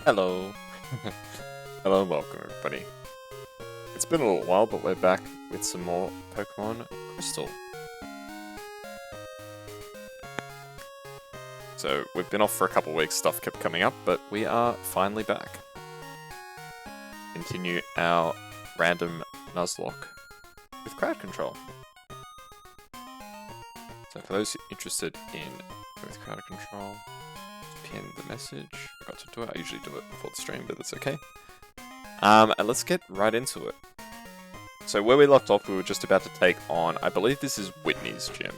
Hello. Hello and welcome everybody. It's been a little while, but we're back with some more Pokemon Crystal. So, we've been off for a couple weeks, stuff kept coming up, but we are finally back. Continue our random nuzlocke with crowd control. So for those interested in with crowd control, pin the message. Forgot to do it. I usually do it before the stream, but that's okay. And let's get right into it. So where we left off, we were just about to take on, I believe this is Whitney's gym.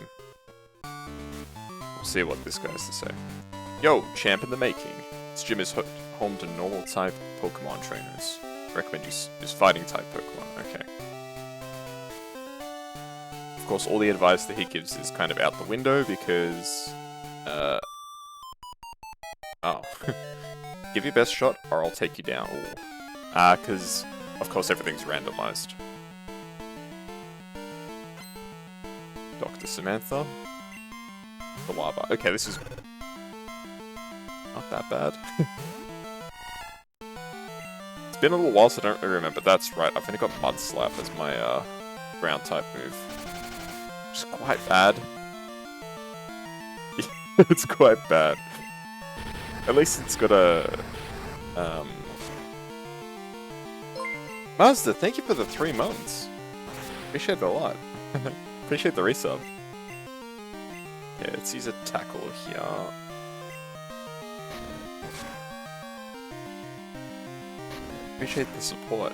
We'll see what this guy has to say. Yo, champ in the making. This gym is home to normal type Pokemon trainers. I recommend you use fighting type Pokemon. Okay. Of course, all the advice that he gives is kind of out the window because, oh. Give your best shot or I'll take you down. Because, of course, everything's randomized. Dr. Samantha. The lava. Okay, this is not that bad. It's been a little while, so I don't really remember. That's right, I've only got Mud Slap as my ground type move. Which is quite bad. It's quite bad. At least it's got a... Mazda, thank you for the 3 months. Appreciate it a lot. Appreciate the resub. Yeah, let's use a tackle here. Appreciate the support.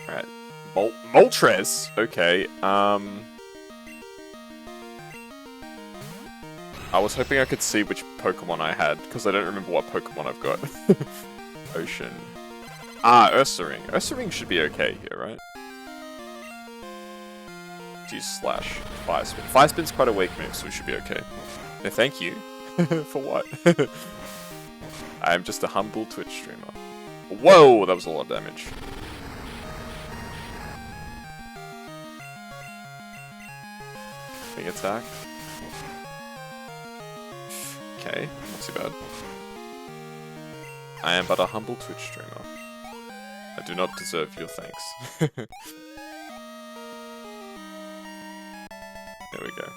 Alright. Moltres? Okay, I was hoping I could see which Pokemon I had, because I don't remember what Pokemon I've got. Ocean. Ursaring. Ursaring should be okay here, right? Let's use Slash. Fire Spin. Fire Spin's quite a weak move, so we should be okay. No, thank you. For what? I am just a humble Twitch streamer. Whoa, that was a lot of damage. Big attack. Okay, not too bad. I am but a humble Twitch streamer. I do not deserve your thanks. There we go.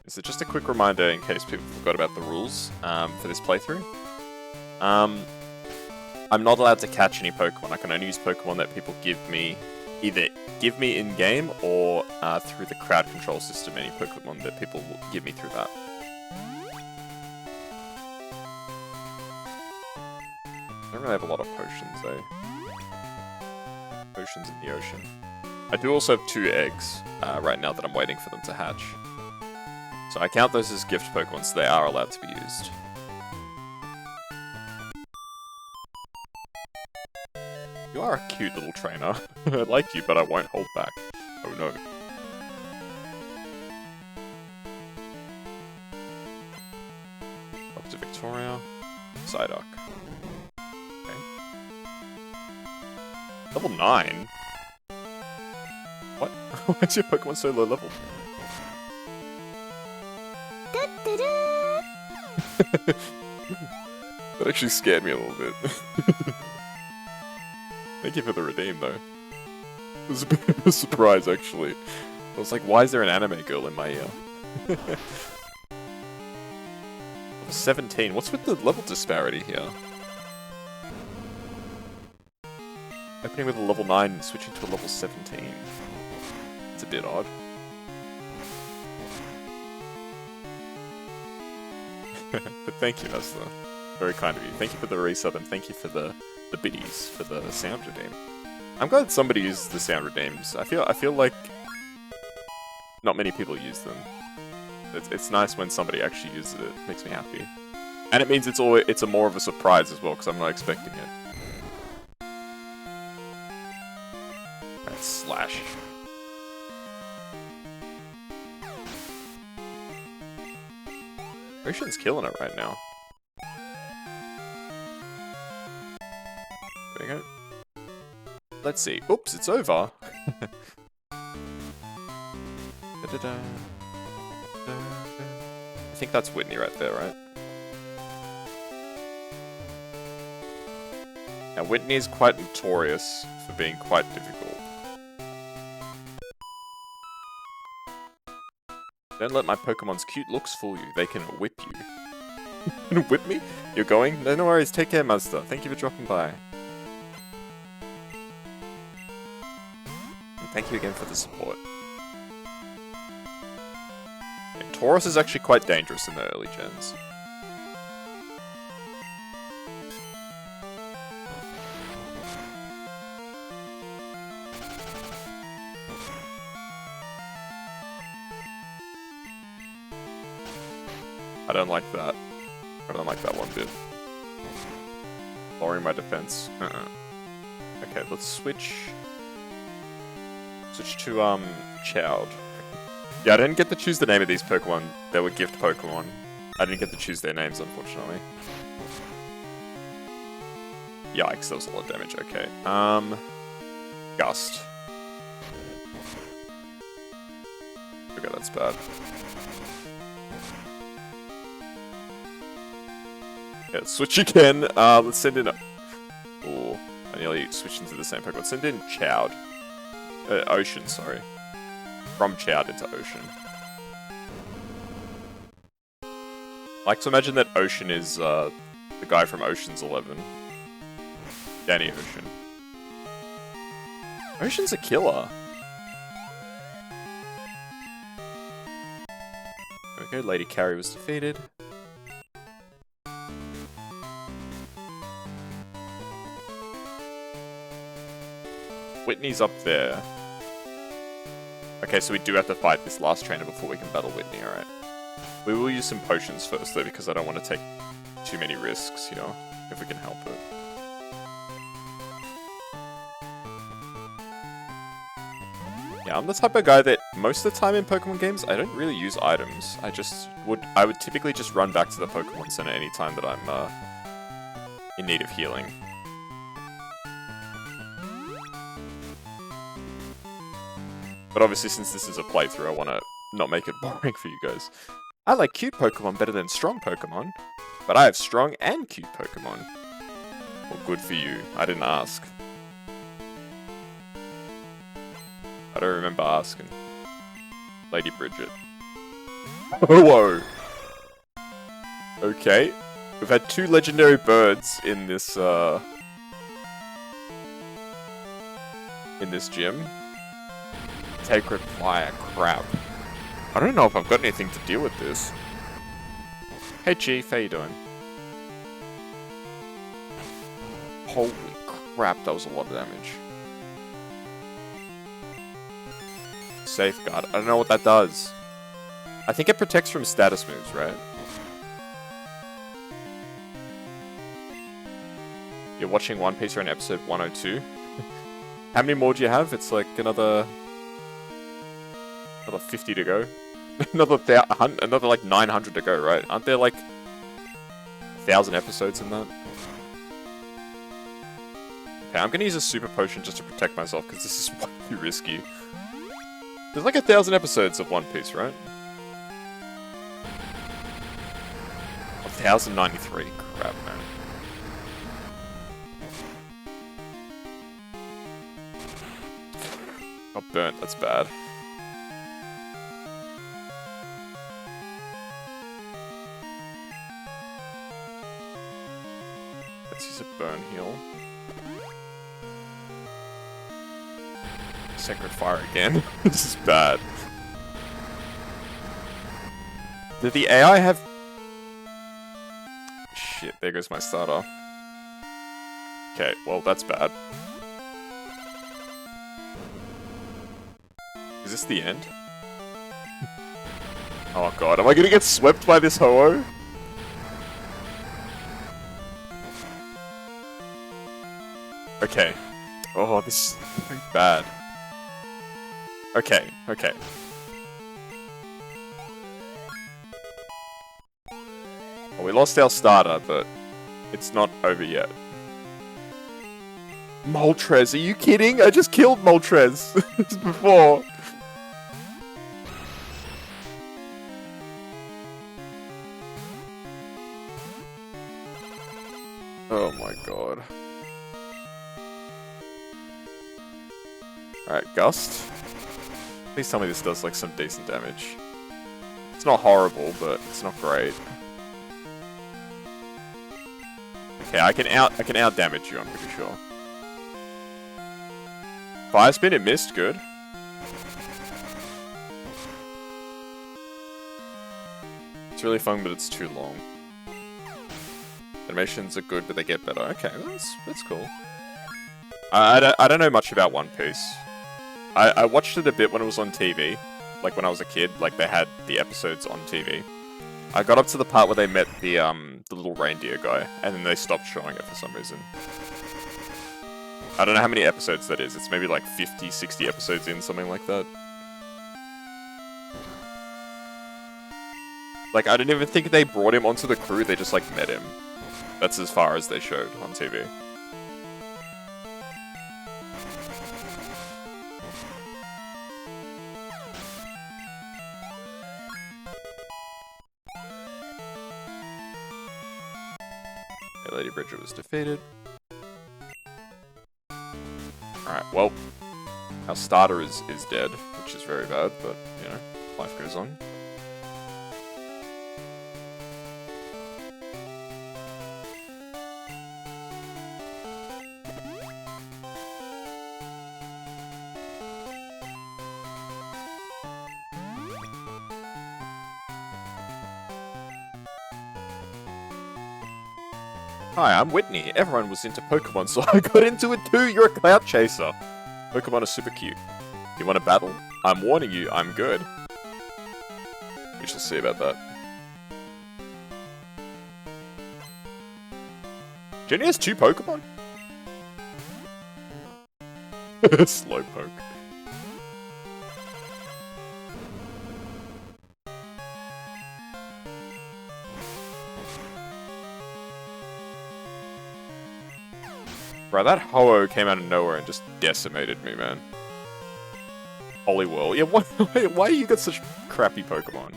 Is it just a quick reminder in case people forgot about the rules for this playthrough? I'm not allowed to catch any Pokemon. I can only use Pokemon that people give me, either give me in-game or through the crowd control system, any Pokemon that people will give me through that. I don't really have a lot of potions, though. Potions in the ocean. I do also have 2 eggs right now that I'm waiting for them to hatch. So I count those as gift Pokemon, so they are allowed to be used. You are a cute little trainer. I like you, but I won't hold back. Oh no. Up to Victoria. Psyduck. Okay. Level 9? What? Why is your Pokemon so low level? That actually scared me a little bit. Thank you for the redeem, though. It was a bit of a surprise, actually. I was like, why is there an anime girl in my ear? Level 17. What's with the level disparity here? Opening with a level 9 and switching to a level 17. It's a bit odd. But thank you, that's very kind of you. Thank you for the resub and thank you for the biddies for the sound redeem. I'm glad somebody uses the sound redeems. I feel like not many people use them. It's nice when somebody actually uses it. It makes me happy. And it means it's a more of a surprise as well because I'm not expecting it. Alright, Slash. Ocean's killing it right now. There we go. Let's see. Oops, it's over. Da-da-da. I think that's Whitney right there, right? Now, Whitney is quite notorious for being quite difficult. Don't let my Pokemon's cute looks fool you. They can whip you. Whip me? You're going? No, no worries. Take care, Mazda. Thank you for dropping by. And thank you again for the support. Yeah, Tauros is actually quite dangerous in the early gens. I don't like that. I don't like that one bit. Lowering my defense. Okay, let's switch. Switch to, Chowd. Yeah, I didn't get to choose the name of these Pokemon. They were gift Pokemon. I didn't get to choose their names, unfortunately. Yikes, that was a lot of damage. Okay. Gust. Okay, that's bad. Yeah, switch again. Let's send in a... Ooh, I nearly switched into the same Pokemon. Let's send in Chowd. Ocean, sorry. From Chowd into Ocean. I like to imagine that Ocean is, the guy from Ocean's 11. Danny Ocean. Ocean's a killer. Okay, Lady Carrie was defeated. Whitney's up there. Okay, so we do have to fight this last trainer before we can battle Whitney, alright. We will use some potions first, though, because I don't want to take too many risks, you know, if we can help it. Yeah, I'm the type of guy that most of the time in Pokemon games, I don't really use items. I would typically just run back to the Pokemon Center any time that I'm, in need of healing. But obviously, since this is a playthrough, I want to not make it boring for you guys. I like cute Pokemon better than strong Pokemon, but I have strong and cute Pokemon. Well, good for you. I didn't ask. I don't remember asking. Lady Bridget. Whoa! Okay. We've had 2 legendary birds in this gym. Take reply, crap. I don't know if I've got anything to deal with this. Hey Chief, how you doing? Holy crap, that was a lot of damage. Safeguard, I don't know what that does. I think it protects from status moves, right? You're watching One Piece, you're on episode 102. How many more do you have? It's like another 50 to go. another like 900 to go, right? Aren't there like 1,000 episodes in that? Okay, I'm gonna use a super potion just to protect myself because this is way too risky. There's like 1,000 episodes of One Piece, right? 1,093. Crap, man. Got burnt. That's bad. Let's use a burn heal. Sacred Fire again. This is bad. Did the AI have... Shit, there goes my starter. Okay, well, that's bad. Is this the end? Oh god, am I gonna get swept by this Ho-Oh? Okay. Oh, this is very bad. Okay, okay. Well, we lost our starter, but it's not over yet. Moltres, are you kidding? I just killed Moltres before. Alright, Gust. Please tell me this does like some decent damage. It's not horrible, but it's not great. Okay, I can out damage you, I'm pretty sure. Fire Spin, it missed, good. It's really fun, but it's too long. Animations are good, but they get better. Okay, that's cool. I don't know much about One Piece. I watched it a bit when it was on TV. Like when I was a kid, like they had the episodes on TV. I got up to the part where they met the little reindeer guy, and then they stopped showing it for some reason. I don't know how many episodes that is. It's maybe like 50, 60 episodes in, something like that. Like, I don't even think they brought him onto the crew, they just, like, met him. That's as far as they showed on TV. Okay, Lady Bridget was defeated. Alright, well, our starter is dead, which is very bad, but, you know, life goes on. Hi, I'm Whitney. Everyone was into Pokemon, so I got into it too. You're a cloud chaser. Pokemon are super cute. You want to battle? I'm warning you, I'm good. We shall see about that. Jenny has 2 Pokemon? Slowpoke. Bro, that Ho-Oh came out of nowhere and just decimated me, man. Holy Whirl. Yeah, why do you got such crappy Pokemon?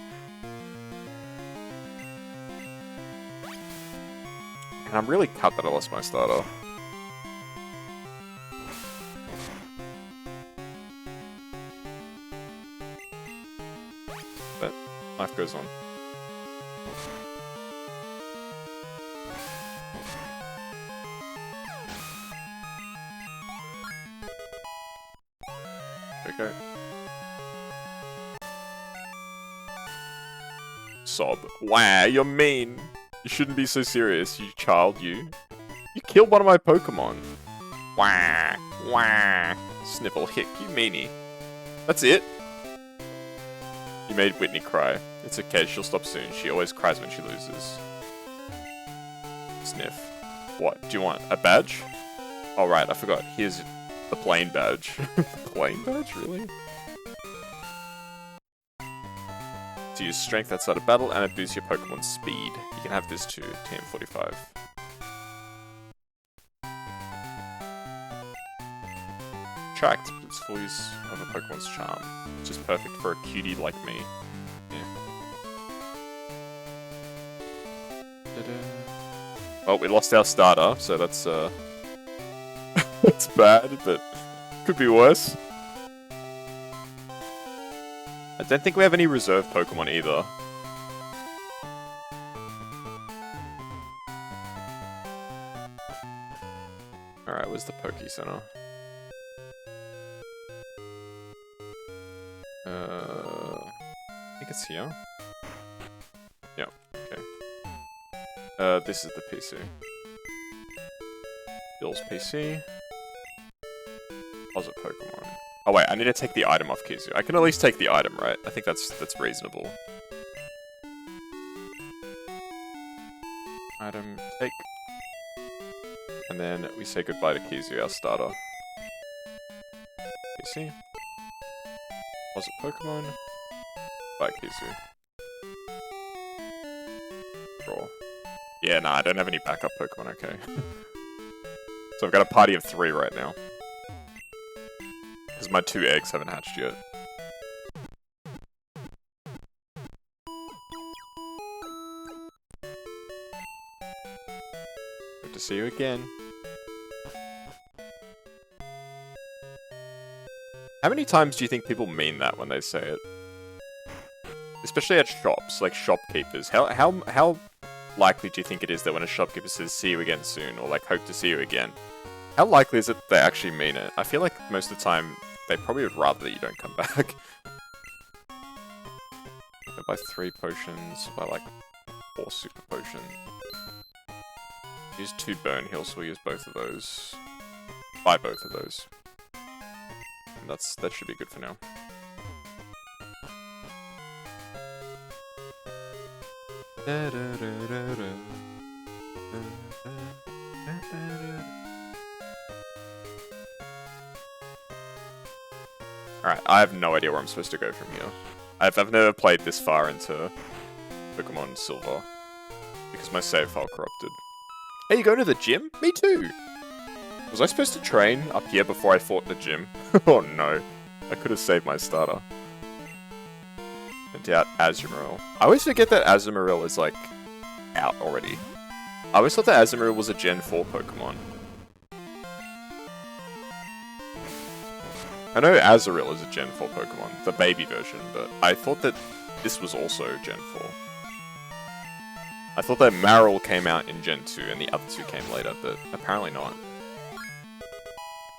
And I'm really cut that I lost my starter. But life goes on. Okay. Sob. Wow, you're mean. You shouldn't be so serious, you child, you. You killed one of my Pokemon. Wah, wah. Sniffle hick, you meanie. That's it? You made Whitney cry. It's okay, she'll stop soon. She always cries when she loses. Sniff. What, do you want a badge? Oh right, I forgot. Here's the plain badge. Plain badge, really? To use strength outside of battle, and it boosts your Pokemon's speed. You can have this too, TM45. Tracked, but it's full use of a Pokemon's charm. Which is perfect for a cutie like me. Yeah. Well, we lost our starter, so that's that's bad, but could be worse. I don't think we have any reserve Pokemon either. Alright, where's the Poke Center? I think it's here. Yeah, okay. This is the PC. Bill's PC. Deposit Pokemon. Oh wait, I need to take the item off Kizu. I can at least take the item, right? I think that's reasonable. Item, take. And then we say goodbye to Kizu, our starter. PC. Deposit Pokemon. Bye, Kizu. Draw. Yeah, nah, I don't have any backup Pokemon, okay. So I've got a party of 3 right now. Because my 2 eggs haven't hatched yet. Good to see you again. How many times do you think people mean that when they say it? Especially at shops, like shopkeepers. How likely do you think it is that when a shopkeeper says "see you again soon" or like "hope to see you again"? How likely is it they actually mean it? I feel like most of the time they probably would rather that you don't come back. I buy 3 potions, buy like 4 super potions. Use 2 burn heals, so we'll use both of those. Buy both of those. And that should be good for now. Alright, I have no idea where I'm supposed to go from here. I've never played this far into Pokemon Silver because my save file corrupted. Hey, you going to the gym? Me too! Was I supposed to train up here before I fought the gym? Oh no. I could have saved my starter. I doubt Azumarill. I always forget that Azumarill is like out already. I always thought that Azumarill was a Gen 4 Pokemon. I know Azurill is a Gen 4 Pokemon, the baby version, but I thought that this was also Gen 4. I thought that Marill came out in Gen 2 and the other 2 came later, but apparently not.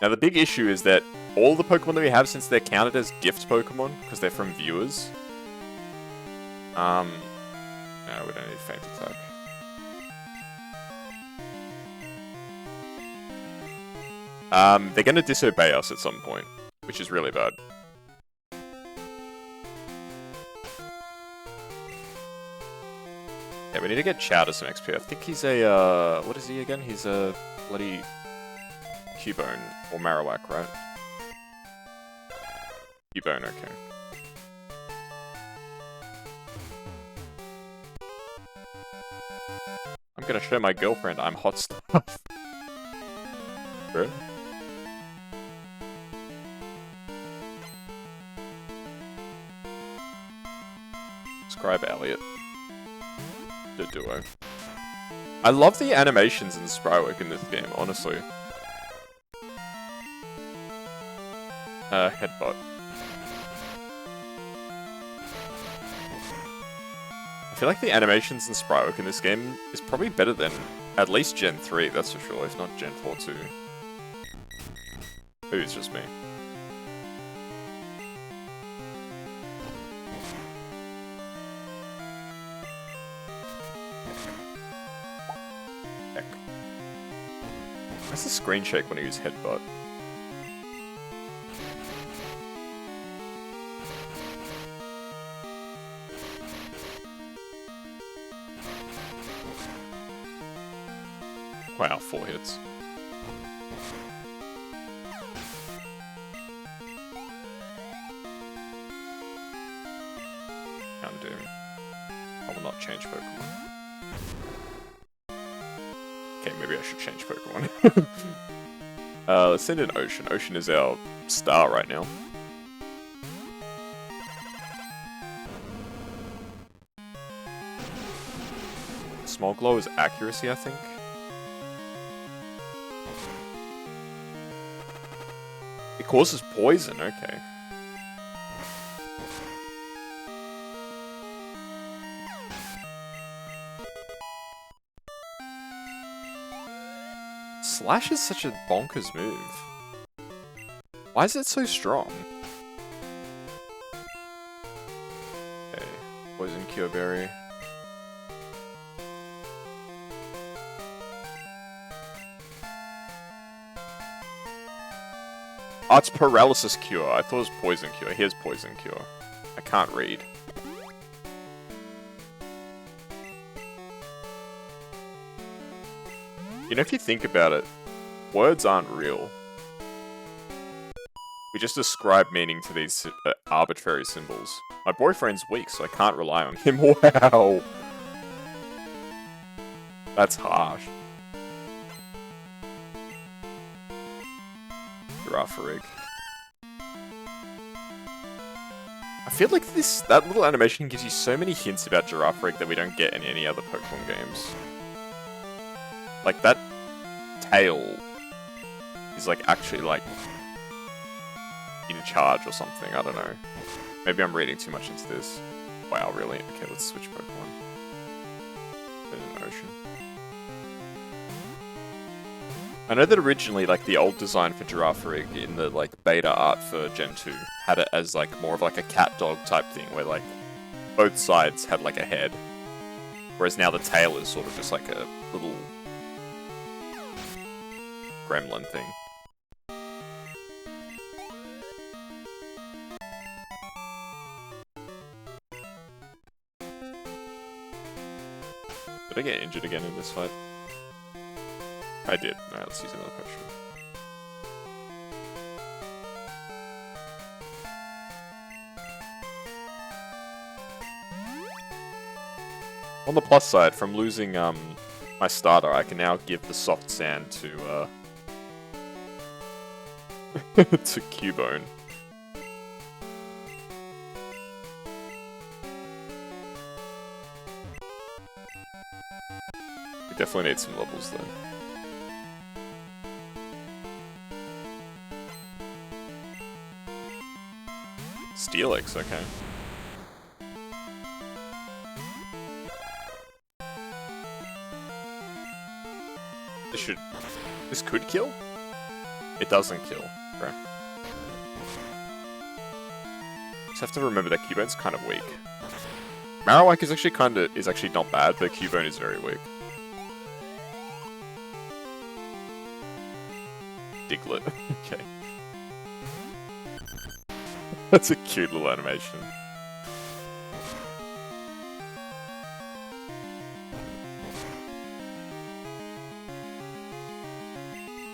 Now the big issue is that all the Pokemon that we have, since they're counted as gift Pokemon, because they're from viewers, no, we don't need Faint Attack. They're gonna disobey us at some point, which is really bad. Yeah, we need to get Chowder some XP. I think he's a, what is he again? He's a bloody Cubone, or Marowak, right? Cubone, okay. I'm gonna show my girlfriend I'm hot stuff. Bro? Scribe Elliot. The duo. I love the animations and sprite work in this game, honestly. Headbutt. I feel like the animations and sprite work in this game is probably better than at least Gen 3, that's for sure, if not Gen 4 too. Maybe it's just me. Heck. That's a screen shake when I use Headbutt. Wow, 4 hits. Undo. I will not change Pokemon. Okay, maybe I should change Pokemon. Let's send in Ocean. Ocean is our star right now. Small Glow is accuracy, I think. It causes poison, okay. Slash is such a bonkers move. Why is it so strong? Okay, Poison Cure Berry. Oh, it's Paralysis Cure. I thought it was Poison Cure. Here's Poison Cure. I can't read. You know, if you think about it, words aren't real. We just ascribe meaning to these arbitrary symbols. My boyfriend's weak, so I can't rely on him. Wow! That's harsh. Girafarig. I feel like that little animation gives you so many hints about Girafarig that we don't get in any other Pokemon games. Like, that tail is, like, actually, like... in charge or something. I don't know. Maybe I'm reading too much into this. Wow, really? Okay, let's switch Pokemon. In an ocean. I know that originally, like, the old design for Girafarig in the, like, beta art for Gen 2 had it as, like, more of, like, a cat-dog type thing, where, like, both sides had, like, a head. Whereas now the tail is sort of just, like, a little gremlin thing. Did I get injured again in this fight? I did. Alright, let's use another potion. On the plus side, from losing my starter, I can now give the soft sand to to Cubone. We definitely need some levels though. Steelix, okay. This could kill? It doesn't kill. Okay. Just have to remember that Cubone's kind of weak. Marowak is actually not bad, but Cubone is very weak. Diglett. Okay. That's a cute little animation.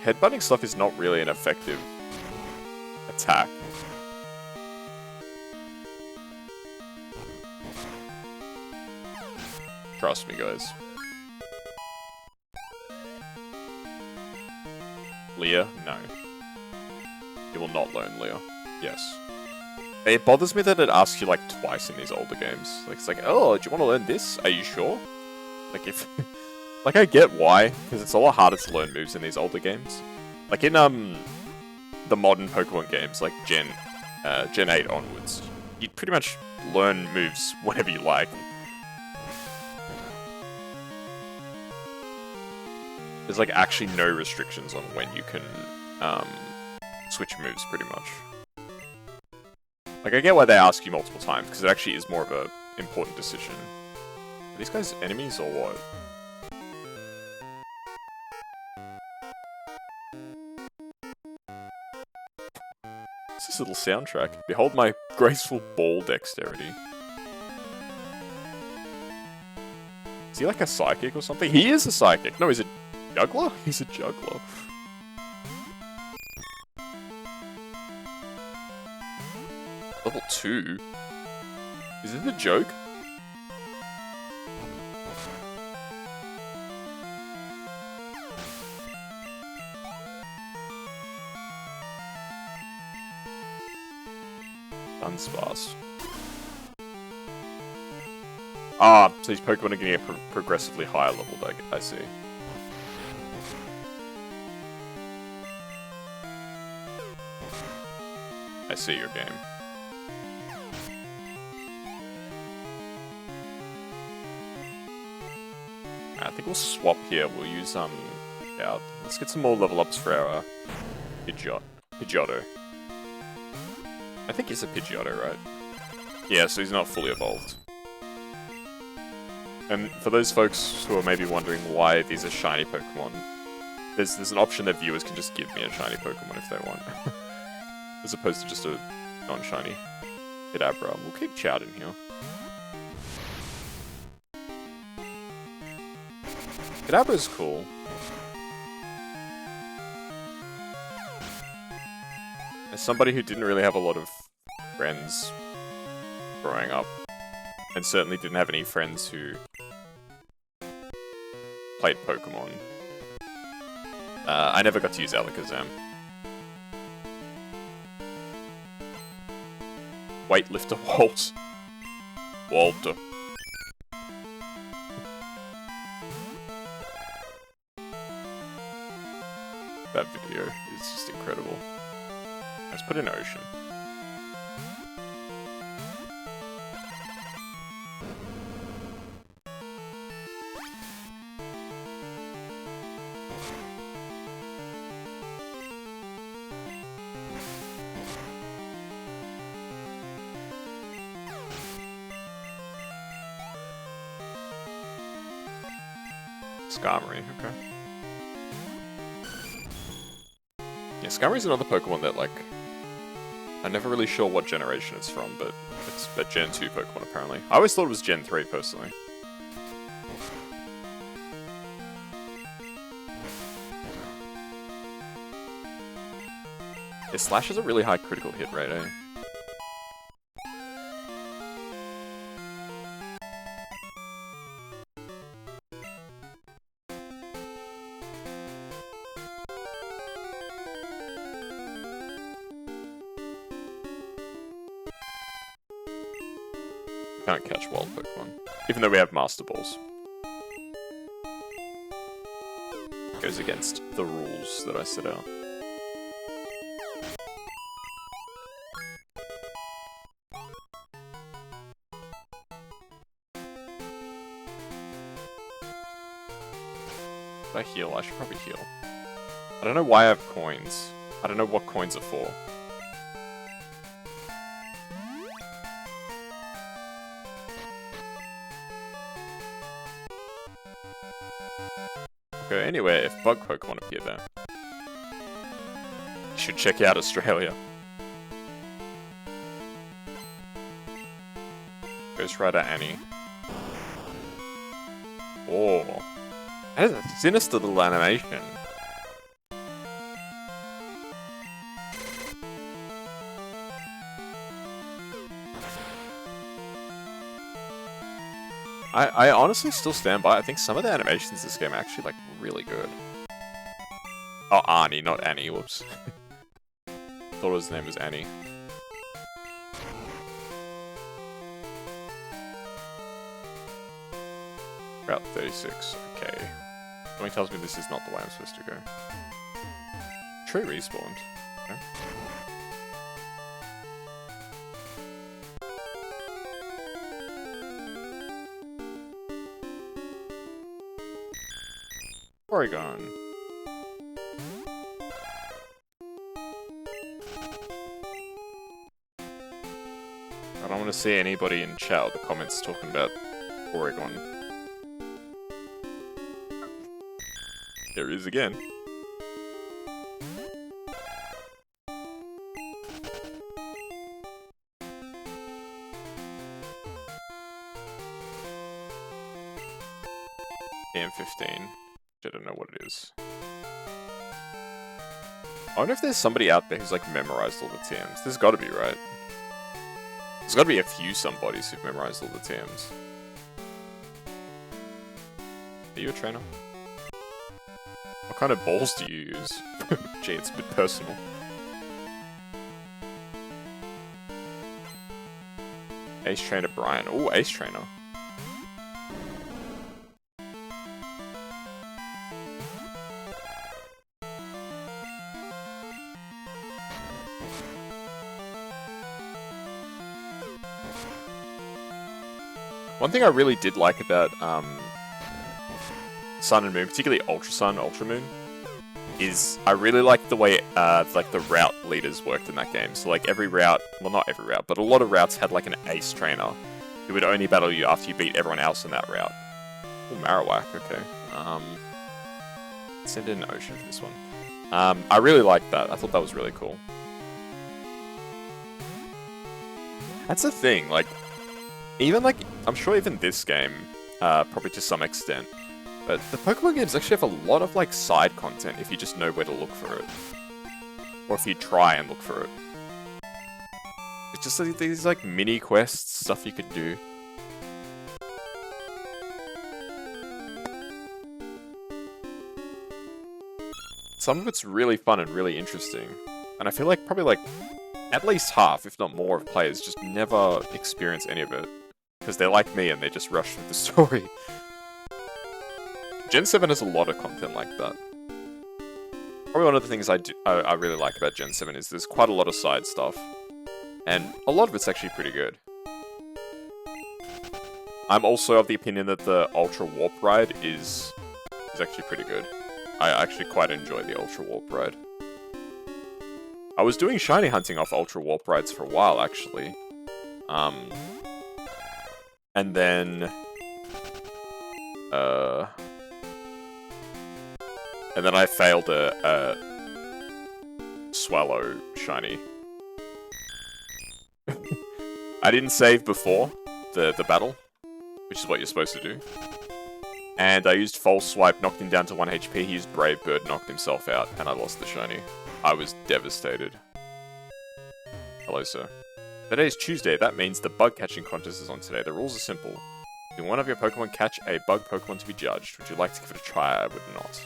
Headbutting stuff is not really an effective attack. Trust me, guys. Leah? No. You will not learn Leah. Yes. It bothers me that it asks you like twice in these older games. Like, it's like, oh, do you want to learn this? Are you sure? Like, if... like, I get why, because it's a lot harder to learn moves in these older games. Like, in, the modern Pokemon games, like Gen 8 onwards, you pretty much learn moves whenever you like. There's, like, actually no restrictions on when you can, switch moves, pretty much. Like, I get why they ask you multiple times, because it actually is more of a important decision. Are these guys enemies, or what? What's this little soundtrack? Behold my graceful ball dexterity. Is he like a psychic or something? He is a psychic! No, he's a juggler? He's a juggler. Level 2? Is it a joke? Dunsparce. Ah, so these Pokemon are getting a progressively higher level, I see. I see your game. I think we'll swap here. We'll use, yeah, let's get some more level ups for our, Pidgeotto. I think he's a Pidgeotto, right? Yeah, so he's not fully evolved. And for those folks who are maybe wondering why these are shiny Pokemon, there's an option that viewers can just give me a shiny Pokemon if they want. As opposed to just a non-shiny Kadabra. We'll keep Chowd in here. Kadabra's cool. As somebody who didn't really have a lot of friends growing up, and certainly didn't have any friends who played Pokemon, I never got to use Alakazam. Weightlifter Walt. Walter. That video is just incredible. Let's put in ocean. Skarmory, okay. Yeah, Skarmory's another Pokemon that, like, I'm never really sure what generation it's from, but it's a Gen 2 Pokemon, apparently. I always thought it was Gen 3, personally. Yeah, Slash has a really high critical hit rate, eh? Can't catch wild Pokemon, even though we have Master Balls. Goes against the rules that I set out. If I heal, I should probably heal. I don't know why I have coins. I don't know what coins are for. Go anywhere if bug Pokemon appear there. You should check out Australia. Ghost Rider Annie. Oh. That is a sinister little animation. I honestly still stand by. I think some of the animations in this game are actually, like, really good. Oh, Arnie, not Annie. Whoops. Thought his name was Annie. Route 36. Okay. Something tells me this is not the way I'm supposed to go. Tree respawned. Okay. Oregon. I don't want to see anybody in chat or the comments talking about Oregon. There he is again. PM15. I don't know what it is. I wonder if there's somebody out there who's like memorized all the TMs. There's gotta be, right? There's gotta be a few somebodies who've memorized all the TMs. Are you a trainer? What kind of balls do you use? Gee, it's a bit personal. Ace Trainer Brian. Oh, Ace Trainer. One thing I really did like about Sun and Moon, particularly Ultra Sun, Ultra Moon, is I really liked the way like the route leaders worked in that game. So like every route, well not every route, but a lot of routes had like an ace trainer who would only battle you after you beat everyone else in that route. Oh, Marowak, okay. Send in Ocean for this one. I really liked that. I thought that was really cool. That's the thing, like, even like, I'm sure even this game, probably to some extent, but the Pokemon games actually have a lot of like side content if you just know where to look for it. Or if you try and look for it. It's just like these like mini quests, stuff you could do. Some of it's really fun and really interesting. And I feel like probably like at least half, if not more, of players just never experience any of it. Because they're like me and they just rush through the story. Gen 7 has a lot of content like that. Probably one of the things I really like about Gen 7 is there's quite a lot of side stuff. And a lot of it's actually pretty good. I'm also of the opinion that the Ultra Warp Ride is actually pretty good. I actually quite enjoy the Ultra Warp Ride. I was doing shiny hunting off Ultra Warp Rides for a while, actually. And then... And then I failed a Swallow shiny. I didn't save before the battle, which is what you're supposed to do. And I used False Swipe, knocked him down to 1 HP, he used Brave Bird, knocked himself out, and I lost the shiny. I was devastated. Hello, sir. Today's Tuesday, that means the bug catching contest is on today. The rules are simple. Do one of your Pokemon catch a bug Pokemon to be judged? Would you like to give it a try? I would not.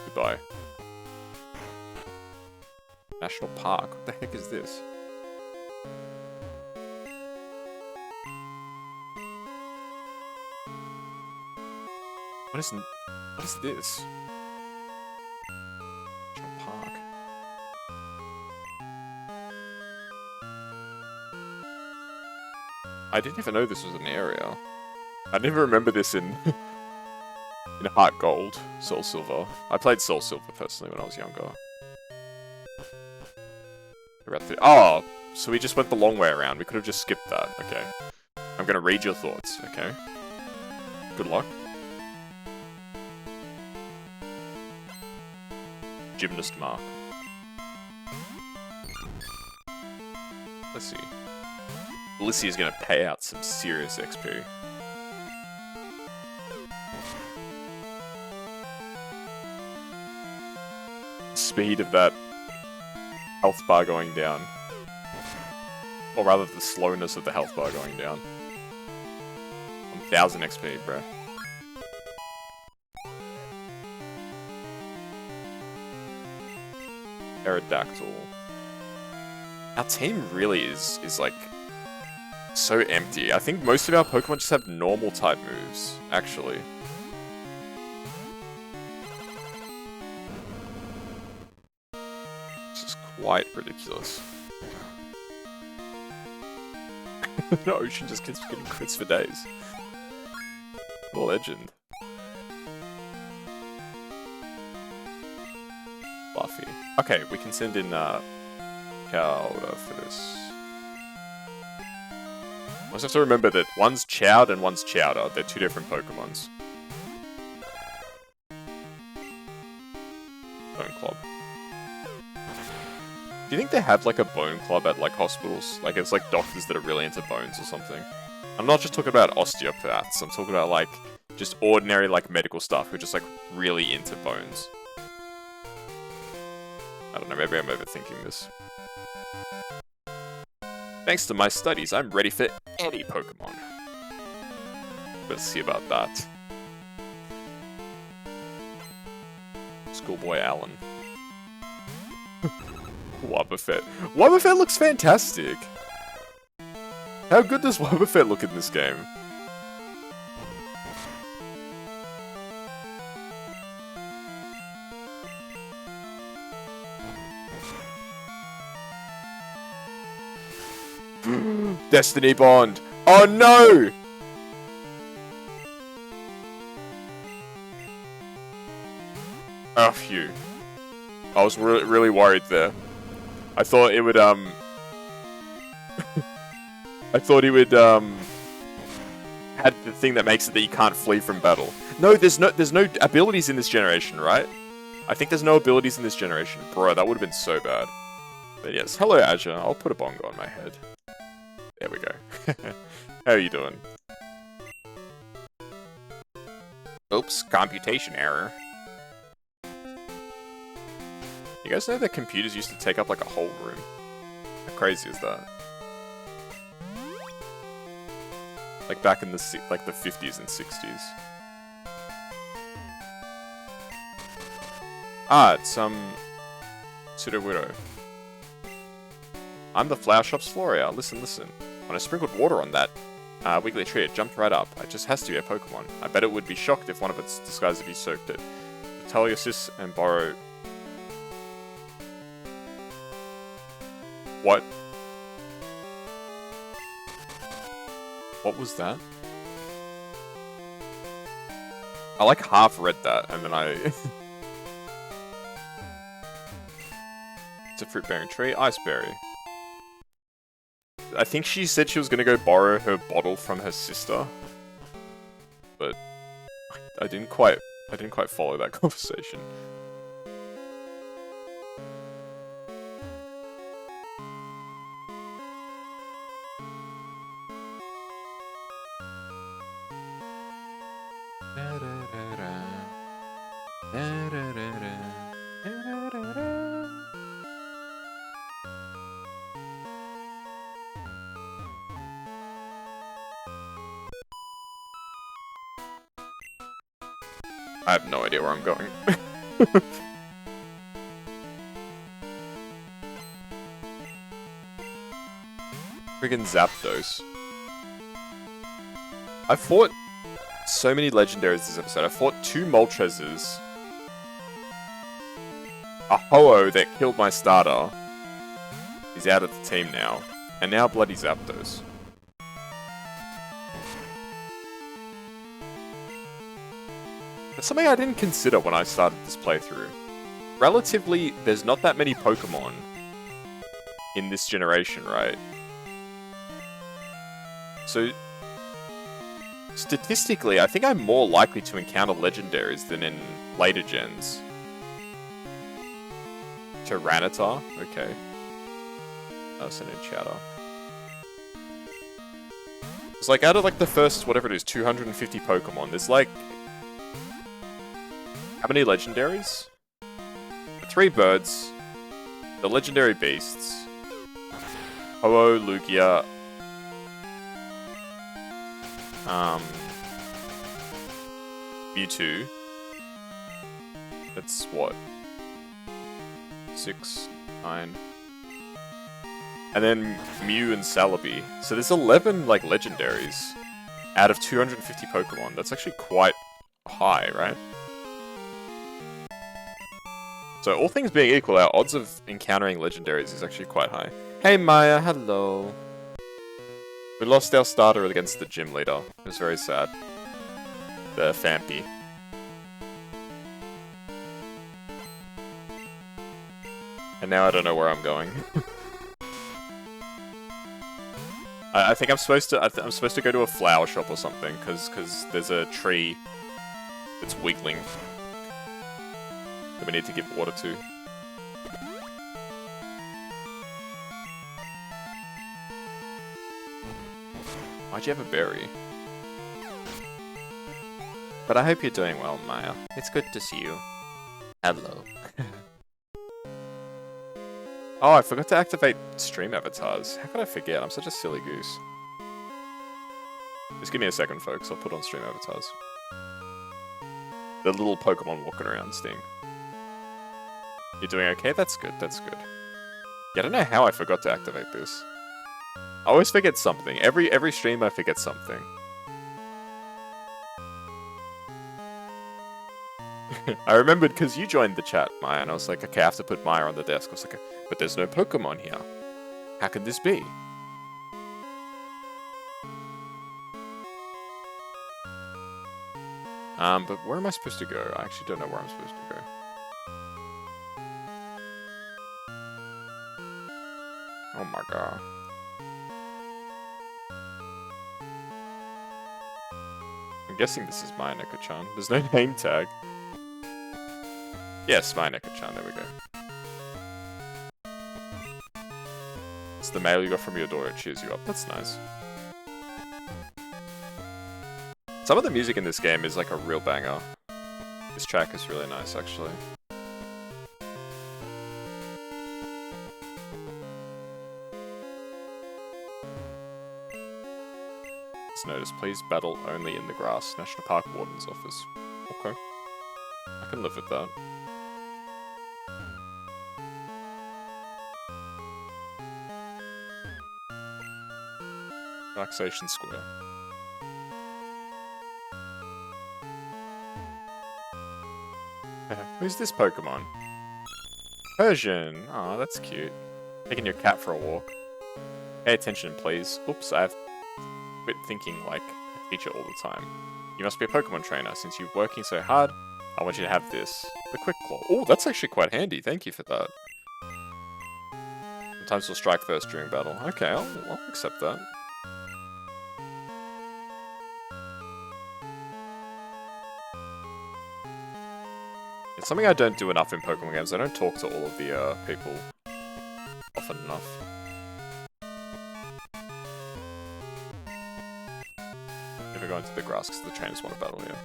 Goodbye. National Park? What the heck is this? What is this? National Park. I didn't even know this was an area. I never remember this in Heart Gold, Soul Silver. I played Soul Silver personally when I was younger. Oh, so we just went the long way around. We could have just skipped that. Okay. I'm gonna read your thoughts, okay? Good luck. Gymnast Mark. Let's see. Lissy is gonna pay out some serious XP. Speed of that health bar going down. Or rather, the slowness of the health bar going down. 1000 XP, bro. Aerodactyl. Our team really is like so empty. I think most of our Pokemon just have normal type moves, actually. This is quite ridiculous. The ocean just keeps getting crits for days. The legend. Buffy. Okay, we can send in Chowder for this. I also have to remember that one's Chowd and one's Chowder. They're two different Pokemons. Bone Club. Do you think they have like a bone club at like hospitals? Like it's like doctors that are really into bones or something? I'm not just talking about osteopaths, I'm talking about like just ordinary like medical staff who are just like really into bones. I don't know, maybe I'm overthinking this. Thanks to my studies, I'm ready for any Pokemon. Let's see about that. Schoolboy Allen. Wobbuffet. Wobbuffet looks fantastic! How good does Wobbuffet look in this game? Destiny Bond! Oh no! Oh, phew. I was really worried there. I thought it would, I thought he would, had the thing that makes it that you can't flee from battle. No, there's no abilities in this generation, right? I think there's no abilities in this generation. Bro, that would have been so bad. But yes, hello Azure. I'll put a bongo on my head. There we go. How are you doing? Oops, computation error. You guys know that computers used to take up like a whole room? How crazy is that? Like back in the 50s and 60s. Ah, it's Sudowoodo. I'm the flower shop's Floria. Listen. When I sprinkled water on that wiggly tree, it jumped right up. It just has to be a Pokemon. I bet it would be shocked if one of its disguises if you soaked it. Tell your sis and borrow What? What was that? I like half read that, and then I... It's a fruit-bearing tree. Iceberry. I think she said she was gonna go borrow her bottle from her sister. But... I didn't quite follow that conversation. I have no idea where I'm going. Friggin' Zapdos. I fought so many legendaries this episode. I fought 2 Moltres, a Ho-Oh that killed my starter. He's out of the team now. And now bloody Zapdos. That's something I didn't consider when I started this playthrough. Relatively, there's not that many Pokemon in this generation, right? So, statistically, I think I'm more likely to encounter legendaries than in later gens. Tyranitar? Okay. That's an enchantment. It's like, out of like the first, whatever it is, 250 Pokemon, there's like... How many legendaries? 3 birds, the legendary beasts, Ho-Oh, Lugia, Mewtwo. That's what? 6, 9. And then Mew and Celebi. So there's 11 like legendaries out of 250 Pokemon. That's actually quite high, right? So all things being equal, our odds of encountering legendaries is actually quite high. Hey Maya, hello. We lost our starter against the gym leader. It was very sad. The Fampy. And now I don't know where I'm going. I think I'm supposed to. I'm supposed to go to a flower shop or something, because there's a tree that's wiggling that we need to give water to. Why'd you have a berry? But I hope you're doing well, Maya. It's good to see you. Hello. Oh, I forgot to activate stream avatars. How could I forget? I'm such a silly goose. Just give me a second, folks. I'll put on stream avatars. The little Pokemon walking around, Sting. You're doing okay? That's good, that's good. Yeah, I don't know how I forgot to activate this. I always forget something. Every stream I forget something. I remembered because you joined the chat, Maya, and I was like, okay, I have to put Maya on the desk. I was like, but there's no Pokemon here. How can this be? But where am I supposed to go? I actually don't know where I'm supposed to go. Oh my god. I'm guessing this is Neko-chan. There's no name tag. Yes, Neko-chan, there we go. It's the mail you got from your daughter, it cheers you up. That's nice. Some of the music in this game is like a real banger. This track is really nice, actually. Notice, please battle only in the grass. National Park Warden's Office. Okay. I can live with that. Relaxation Square. Who's this Pokemon? Persian. Aw, that's cute. Taking your cat for a walk. Pay attention, please. Oops, I've quit thinking like a teacher all the time. You must be a Pokemon trainer. Since you're working so hard, I want you to have this. The Quick Claw. Oh, that's actually quite handy. Thank you for that. Sometimes we'll strike first during battle. Okay, I'll accept that. It's something I don't do enough in Pokemon games. I don't talk to all of the people often enough. Never go into the grass because the trainers want to battle here.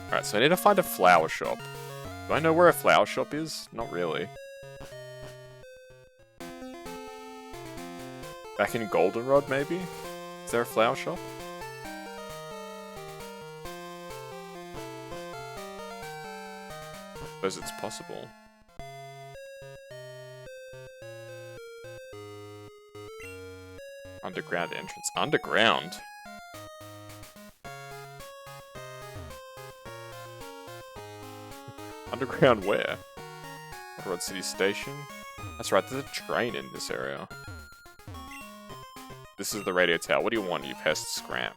Alright, so I need to find a flower shop. Do I know where a flower shop is? Not really. Back in Goldenrod, maybe? Is there a flower shop? Suppose it's possible. Underground entrance. Underground? Underground where? Waterrod City Station? That's right, there's a train in this area. This is the radio tower. What do you want, you pest scram?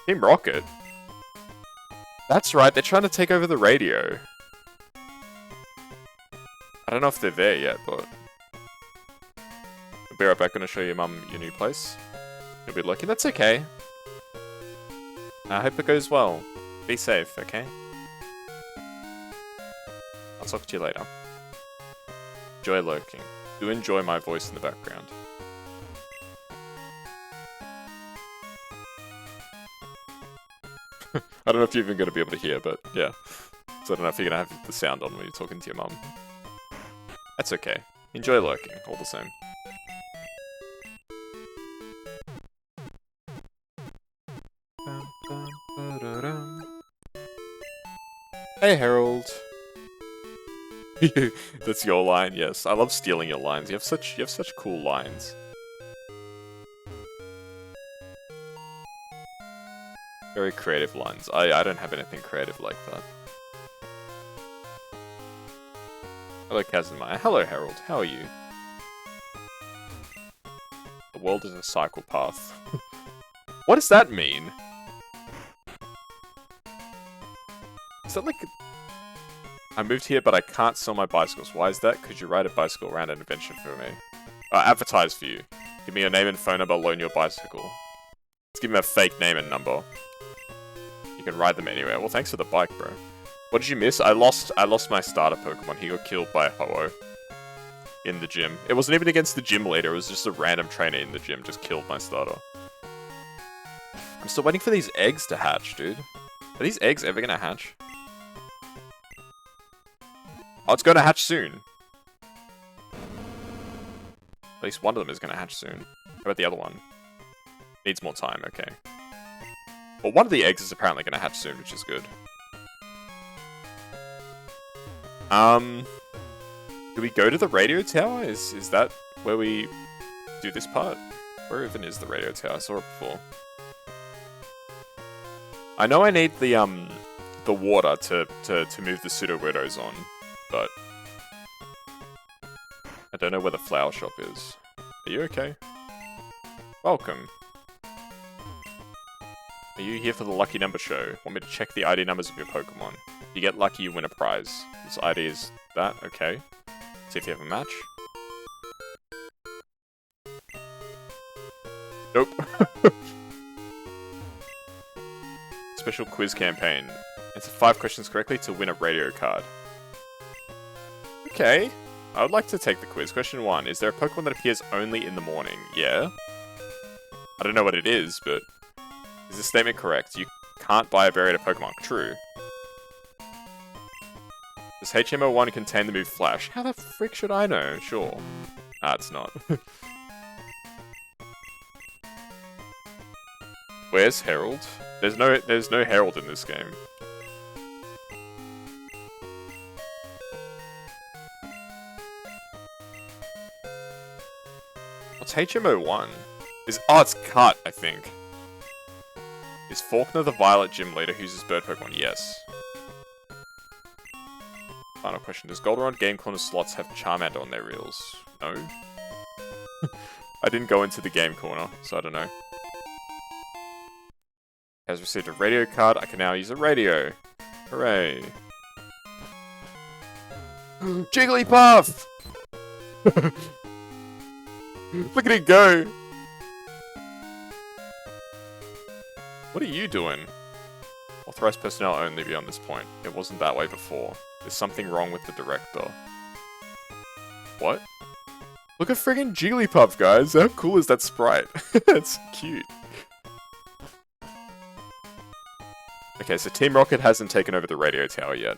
Team Rocket? That's right, they're trying to take over the radio. I don't know if they're there yet, but... I'll be right back, gonna show your mum your new place. You'll be lucky. That's okay. I hope it goes well. Be safe, okay? I'll talk to you later. Enjoy lurking. Do enjoy my voice in the background. I don't know if you're even going to be able to hear, but yeah. So I don't know if you're going to have the sound on when you're talking to your mum. That's okay. Enjoy lurking, all the same. Hey, Harold. That's your line, yes. I love stealing your lines. You have such cool lines. Very creative lines. I don't have anything creative like that. Hello, Kazuma. Hello, Harold. How are you? The world is a cycle path. What does that mean? Is that like... I moved here, but I can't sell my bicycles. Why is that? Could you ride a bicycle around an adventure for me? Advertise for you. Give me your name and phone number, loan your bicycle. Let's give him a fake name and number. You can ride them anywhere. Well, thanks for the bike, bro. What did you miss? I lost my starter Pokemon. He got killed by a Ho-Oh. In the gym. It wasn't even against the gym leader. It was just a random trainer in the gym. Just killed my starter. I'm still waiting for these eggs to hatch, dude. Are these eggs ever gonna hatch? Oh, it's gonna hatch soon. At least one of them is gonna hatch soon. How about the other one? Needs more time, okay. Well, one of the eggs is apparently gonna hatch soon, which is good. Do we go to the radio tower? Is that where we do this part? Where even is the radio tower? I saw it before. I know I need the water to move the pseudo-weirdos on, but I don't know where the flower shop is. Are you okay? Welcome. Are you here for the lucky number show? Want me to check the ID numbers of your Pokemon? If you get lucky, you win a prize. This ID is that, okay. See if you have a match. Nope. Special quiz campaign. Answer 5 questions correctly to win a radio card. Okay. I would like to take the quiz. Question 1. Is there a Pokemon that appears only in the morning? Yeah. I don't know what it is, but... Is this statement correct? You can't buy a berry at a Pokemon. True. Does HMO1 contain the move Flash? How the frick should I know? Sure. Ah, it's not. Where's Harold? There's no Harold in this game. What's HMO1? Oh, it's Cut, I think. Is Faulkner the Violet Gym Leader who uses Bird Pokemon? Yes. Final question. Does Goldenrod Game Corner slots have Charmander on their reels? No. I didn't go into the game corner, so I don't know. Has received a radio card. I can now use a radio. Hooray. Jigglypuff! Look at it go! What are you doing? Authorized personnel only beyond this point. It wasn't that way before. There's something wrong with the director. What? Look at friggin' Jigglypuff, guys! How cool is that sprite? That's cute. Okay, so Team Rocket hasn't taken over the radio tower yet.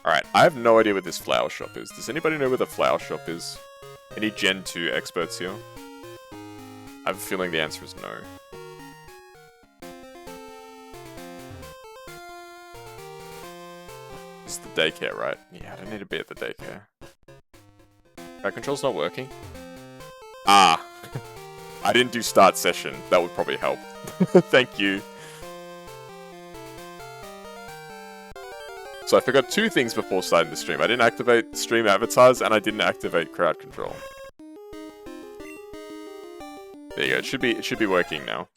Alright, I have no idea where this flower shop is. Does anybody know where the flower shop is? Any Gen 2 experts here? I have a feeling the answer is no. It's the daycare, right? Yeah, I don't need to be at the daycare. Crowd control's not working? Ah! I didn't do start session. That would probably help. Thank you. So I forgot two things before starting the stream. I didn't activate stream avatars, and I didn't activate crowd control. There you go. It should be working now.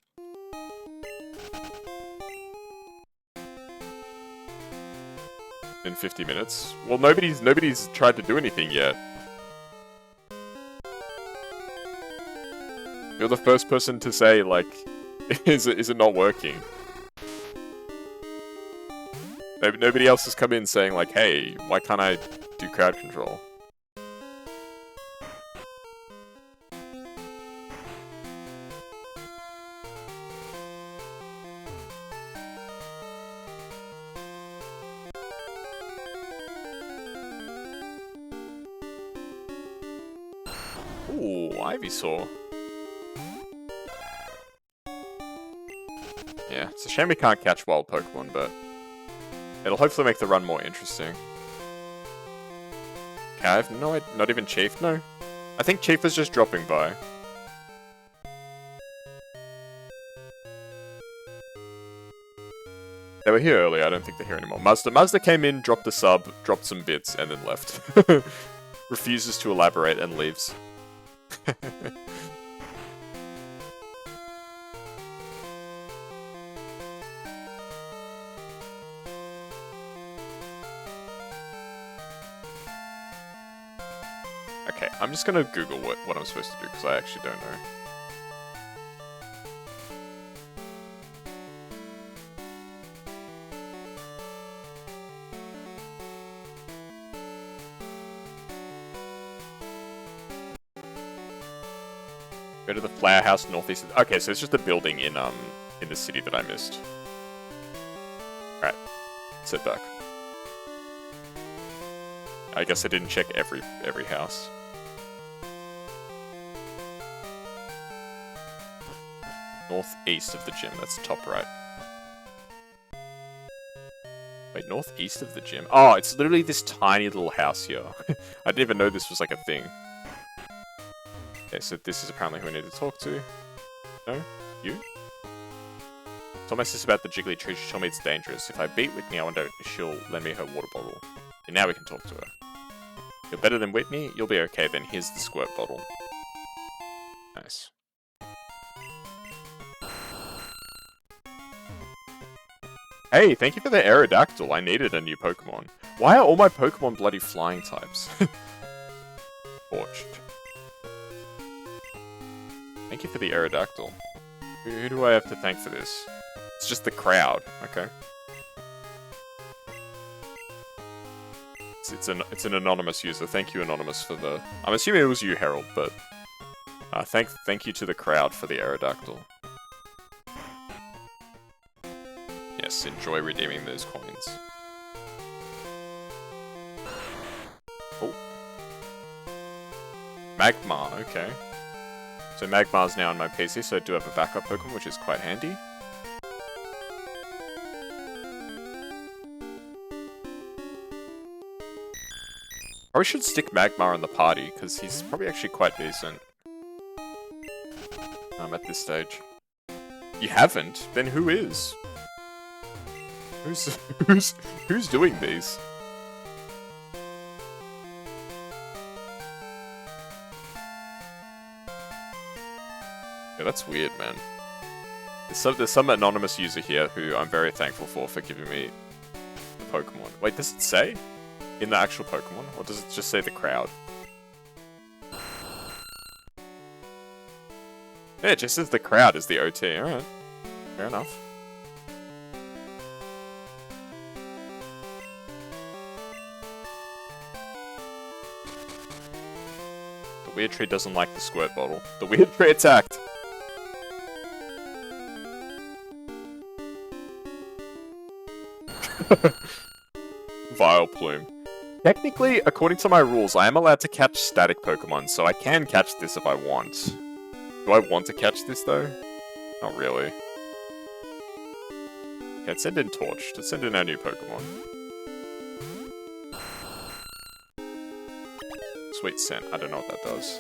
In 50 minutes. Well, nobody's tried to do anything yet. You're the first person to say, like, is it not working? Nobody else has come in saying, like, hey, why can't I do crowd control? Ooh, Ivysaur. Yeah, it's a shame we can't catch wild Pokemon, but it'll hopefully make the run more interesting. Okay, I have no idea. Not even Chief? No. I think Chief was just dropping by. They were here earlier, I don't think they're here anymore. Mazda came in, dropped a sub, dropped some bits, and then left. Refuses to elaborate and leaves. Okay, I'm just gonna Google what I'm supposed to do, because I actually don't know. Go to the flower house northeast. Okay, so it's just a building in the city that I missed. Alright, sit back. I guess I didn't check every house. Northeast of the gym, that's top right. Wait, northeast of the gym? Oh, it's literally this tiny little house here. I didn't even know this was like a thing. Okay, so this is apparently who I need to talk to. No? You? Told my sister about the jiggly tree, she told me it's dangerous. If I beat Whitney, I wonder if she'll lend me her water bottle. And now we can talk to her. You're better than Whitney? You'll be okay, then here's the squirt bottle. Nice. Hey, thank you for the Aerodactyl. I needed a new Pokemon. Why are all my Pokemon bloody flying types? Forged. Thank you for the Aerodactyl. Who do I have to thank for this? It's just the crowd. Okay. It's an anonymous user. Thank you, Anonymous, for the... I'm assuming it was you, Harold, but... thank you to the crowd for the Aerodactyl. Yes, enjoy redeeming those coins. Oh. Magmar, okay. So Magmar's now on my PC, so I do have a backup Pokemon, which is quite handy. Probably should stick Magmar in the party, because he's probably actually quite decent. At this stage. You haven't? Then who is? Who's doing these? Yeah, that's weird, man. There's some anonymous user here who I'm very thankful for giving me the Pokemon. Wait, does it say in the actual Pokemon, or does it just say the crowd? Yeah, it just says the crowd is the OT. Alright. Fair enough. The weird tree doesn't like the squirt bottle. The weird tree attacked! Vileplume. Technically, according to my rules, I am allowed to catch static Pokemon, so I can catch this if I want. Do I want to catch this, though? Not really. Okay, let's send in Torch. Let's send in our new Pokemon. Sweet Scent. I don't know what that does.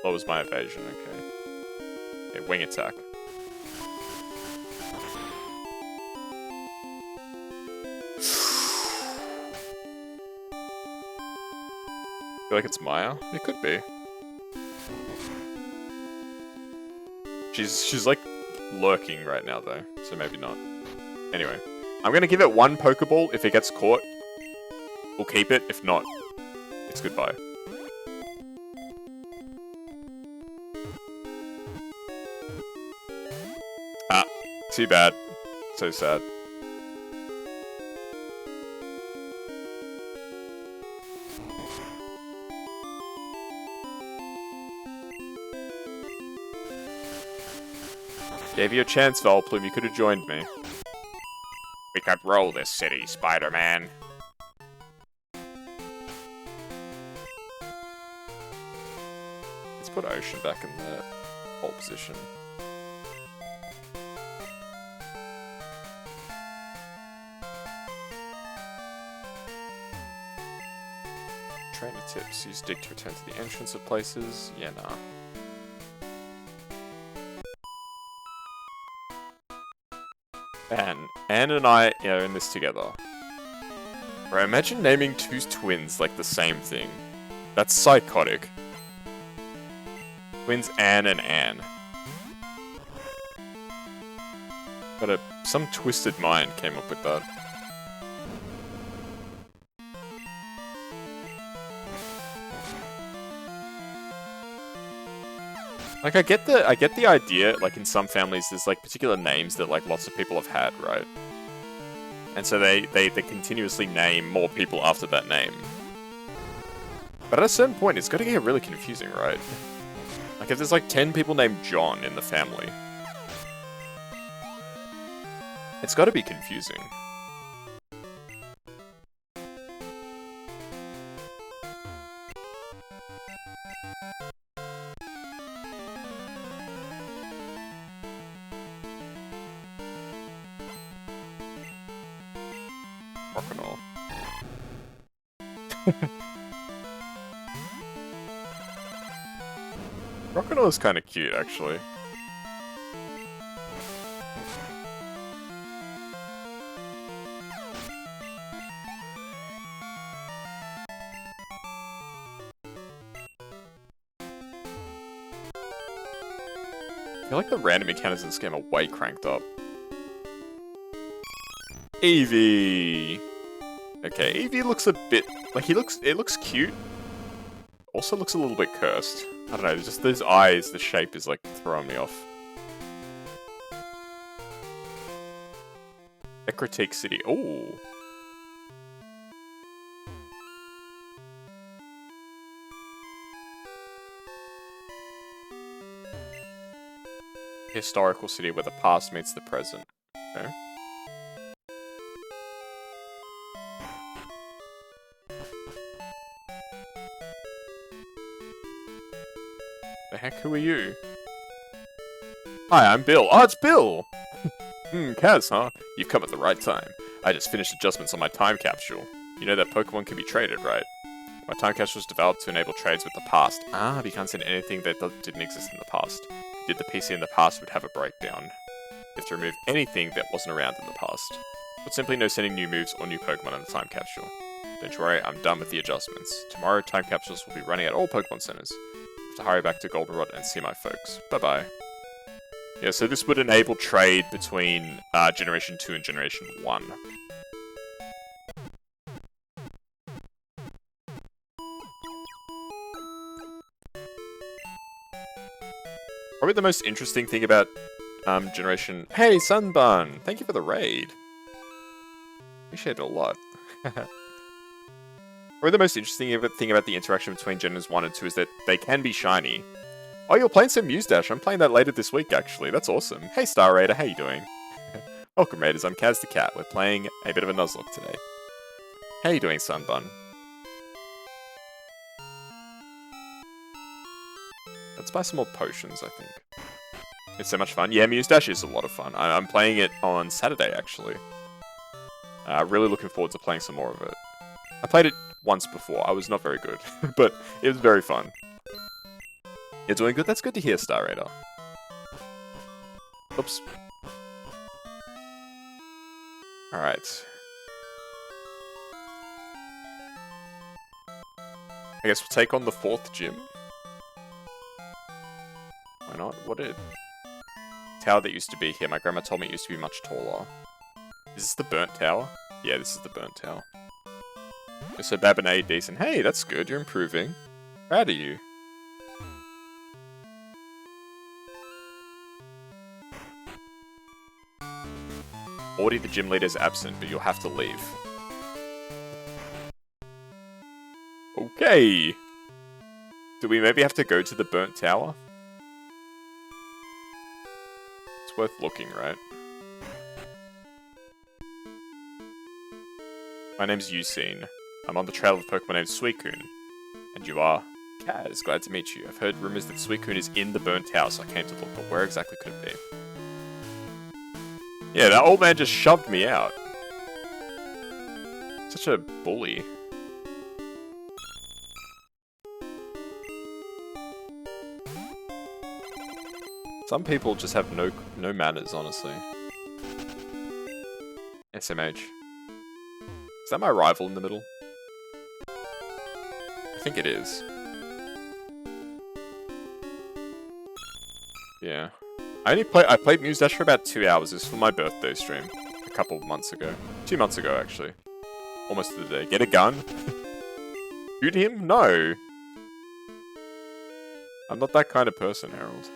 Lowers my evasion, okay. Okay, Wing Attack. I feel like it's Maya? It could be. She's like lurking right now though, so maybe not. Anyway, I'm gonna give it one Pokeball. If it gets caught, we'll keep it. If not, it's goodbye. Ah, too bad. So sad. Gave you a chance, Vileplume. You could have joined me. We could roll this city, Spider-Man. Let's put Ocean back in the pole position. Trainer tips. Use Dig to return to the entrance of places. Yeah, nah. Anne and I are in this together. Bro, imagine naming two twins like the same thing. That's psychotic. Twins Anne and Anne. But some twisted mind came up with that. Like, I get the idea, like, in some families, there's, like, particular names that, like, lots of people have had, right? And so they continuously name more people after that name. But at a certain point, it's gotta get really confusing, right? Like, if there's, like, 10 people named John in the family, it's gotta be confusing. Crocodile. Crocodile is kind of cute, actually. I feel like the random encounters in this game are way cranked up. Eevee! Okay, Eevee looks a bit... like, it looks cute. Also looks a little bit cursed. I don't know, just those eyes, the shape is, like, throwing me off. Ecruteak City. Ooh! Historical city where the past meets the present. Okay. The heck, who are you? Hi, I'm Bill. Oh, it's Bill! Kaz, huh? You've come at the right time. I just finished adjustments on my time capsule. You know that Pokemon can be traded, right? My time capsule was developed to enable trades with the past. Ah, but you can't send anything that didn't exist in the past. Did the PC in the past would have a breakdown. You have to remove anything that wasn't around in the past. But simply no sending new moves or new Pokemon in the time capsule. Don't you worry, I'm done with the adjustments. Tomorrow, time capsules will be running at all Pokemon centers. If to hurry back to Goldenrod and see my folks. Bye-bye. Yeah, so this would enable trade between Generation 2 and Generation 1. Probably the most interesting thing about Generation... Hey, Sunbun! Thank you for the raid. Appreciate it a lot. Probably the most interesting thing about the interaction between Gens 1 and 2 is that they can be shiny. Oh, you're playing some Muse Dash. I'm playing that later this week, actually. That's awesome. Hey, Star Raider, how you doing? Welcome, Raiders. I'm Kaz the Cat. We're playing a bit of a nuzlocke today. How you doing, Sunbun? Let's buy some more potions, I think. It's so much fun. Yeah, Muse Dash is a lot of fun. I'm playing it on Saturday, actually. Really looking forward to playing some more of it. I played it once before. I was not very good, but it was very fun. You're doing good? That's good to hear, Star Raider. Oops. Alright. I guess we'll take on the 4th gym. Why not? What did... Tower that used to be here. My grandma told me it used to be much taller. Is this the burnt tower? Yeah, this is the burnt tower. So Babinay, decent. Hey, that's good. You're improving. Proud of you. Audie, the gym leader, is absent, but you'll have to leave. Okay. Do we maybe have to go to the burnt tower? It's worth looking, right? My name's Yucine. I'm on the trail of a Pokemon named Suicune. And you are? Kaz, glad to meet you. I've heard rumors that Suicune is in the burnt tower, so I came to look, but where exactly could it be? Yeah, that old man just shoved me out. Such a bully. Some people just have no manners, honestly. SMH. Is that my rival in the middle? I think it is. Yeah. I played Muse Dash for about 2 hours. It was for my birthday stream. A couple of months ago. 2 months ago, actually. Almost to the day. Get a gun? Shoot him? No. I'm not that kind of person, Harold.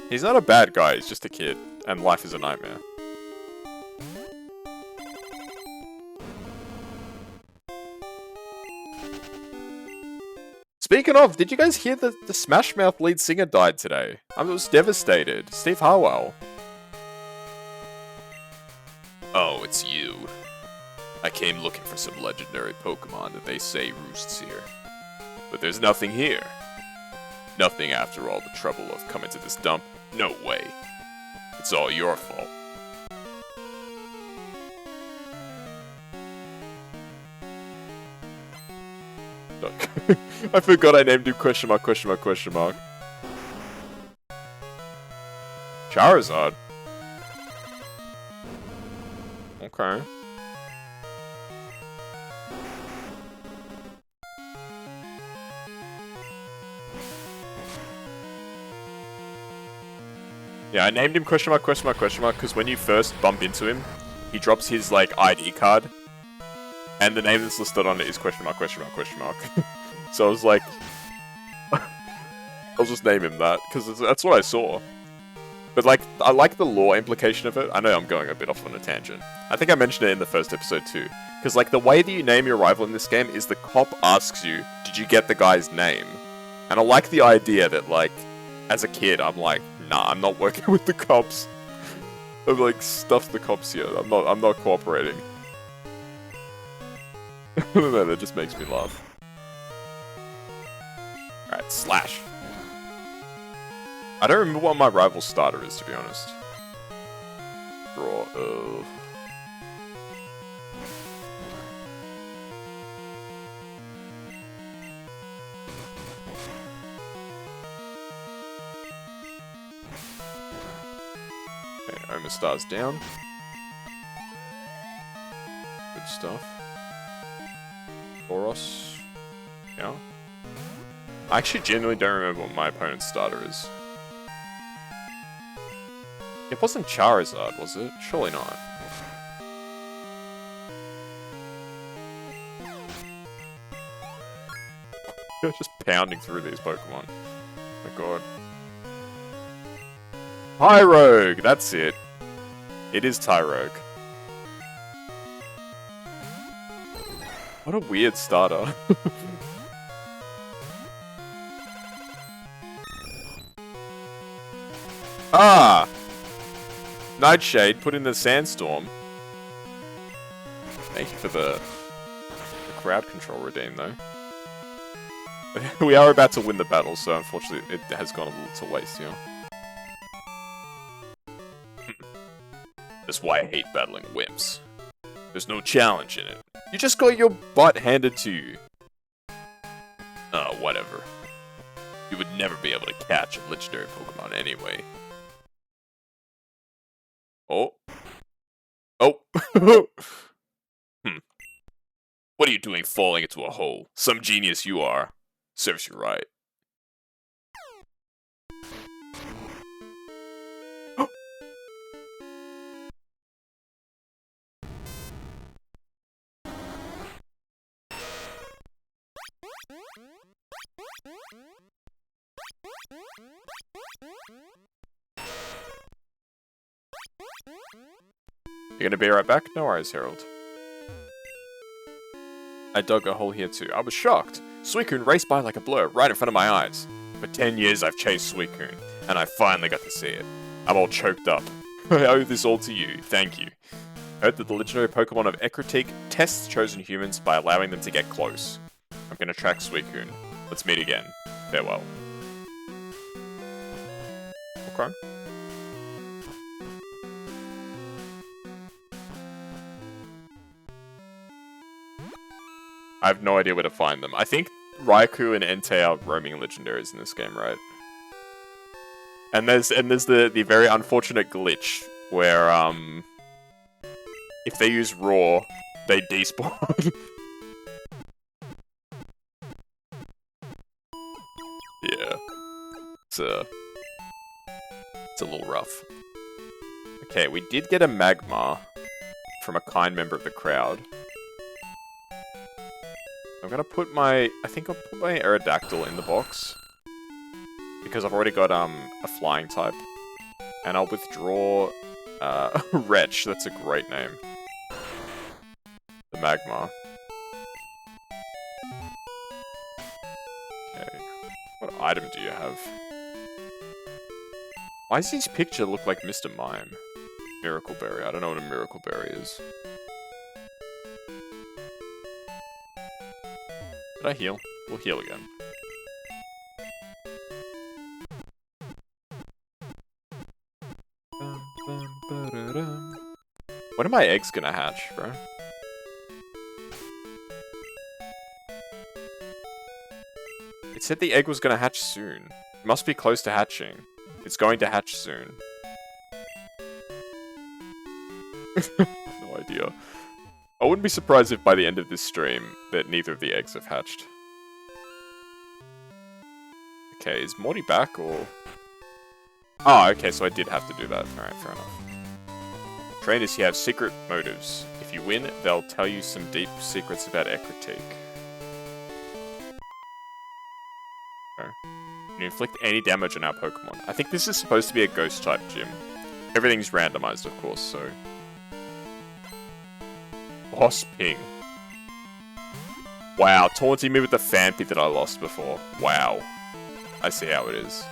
He's not a bad guy, he's just a kid. And life is a nightmare. Speaking of, did you guys hear that the Smash Mouth lead singer died today? I was devastated. Steve Harwell. Oh, it's you. I came looking for some legendary Pokemon that they say roosts here. But there's nothing here. Nothing after all the trouble of coming to this dump. No way. It's all your fault. I forgot I named him question mark, question mark, question mark. Charizard? Okay. Yeah, I named him question mark, question mark, question mark, because when you first bump into him, he drops his, like, ID card. And the name that's listed on it is question mark, question mark, question mark. So I was like... I'll just name him that, because that's what I saw. But, like, I like the lore implication of it. I know I'm going a bit off on a tangent. I think I mentioned it in the first episode too. Because, like, the way that you name your rival in this game is the cop asks you, did you get the guy's name? And I like the idea that, like, as a kid, I'm like, nah, I'm not working with the cops. I've, like, stuffed the cops here. I'm not cooperating. I don't know, that just makes me laugh. Alright, Slash. I don't remember what my rival starter is, to be honest. Draw of... Okay, Omastar's down. stuff. Boros. Yeah. I actually genuinely don't remember what my opponent's starter is. It wasn't Charizard, was it? Surely not. You're just pounding through these Pokemon. Oh my god. Tyrogue! That's it. It is Tyrogue. What a weird starter. Ah! Nightshade put in the Sandstorm. Thank you for the crowd control redeem, though. We are about to win the battle, so unfortunately it has gone a little to waste here. That's why I hate battling wimps. There's no challenge in it. You just got your butt handed to you. Oh, whatever. You would never be able to catch a legendary Pokemon anyway. Oh. Oh. What are you doing falling into a hole? Some genius you are. Serves you right. You're gonna be right back? No worries, Harold. I dug a hole here too. I was shocked. Suicune raced by like a blur, right in front of my eyes. For 10 years I've chased Suicune, and I finally got to see it. I'm all choked up. I owe this all to you. Thank you. I heard that the legendary Pokemon of Ekritik tests chosen humans by allowing them to get close. I'm gonna track Suicune. Let's meet again. Farewell. Okay. I have no idea where to find them. I think Raikou and Entei are roaming legendaries in this game, right? And there's the very unfortunate glitch where if they use Raw, they despawn. Yeah. It's a little rough. Okay, we did get a Magmar from a kind member of the crowd. I'm gonna put I think I'll put my Aerodactyl in the box. Because I've already got, a flying type. And I'll withdraw, Wretch, that's a great name. The Magmar. Okay. What item do you have? Why does his picture look like Mr. Mime? Miracle Berry, I don't know what a Miracle Berry is. Did I heal? We'll heal again. When are my eggs gonna hatch, bro? It said the egg was gonna hatch soon. It must be close to hatching. It's going to hatch soon. No idea. I wouldn't be surprised if by the end of this stream that neither of the eggs have hatched. Okay, is Morty back or... Oh, okay, so I did have to do that. Alright, fair enough. Trainers here have secret motives. If you win, they'll tell you some deep secrets about Ekritik. Okay. You inflict any damage on our Pokemon. I think this is supposed to be a ghost type gym. Everything's randomized, of course, so... Boss Ping. Wow, taunting me with the Phanpy that I lost before. Wow. I see how it is.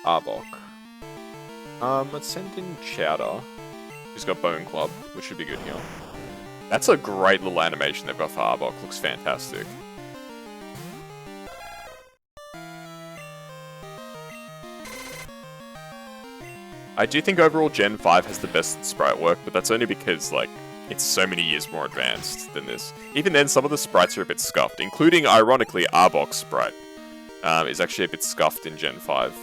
Arbok. Let's send in Chowder, who's got Bone Club, which should be good here. That's a great little animation they've got for Arbok. Looks fantastic. I do think overall Gen 5 has the best sprite work, but that's only because, like, It's so many years more advanced than this. Even then, some of the sprites are a bit scuffed, including, ironically, Arbok's sprite is actually a bit scuffed in Gen 5.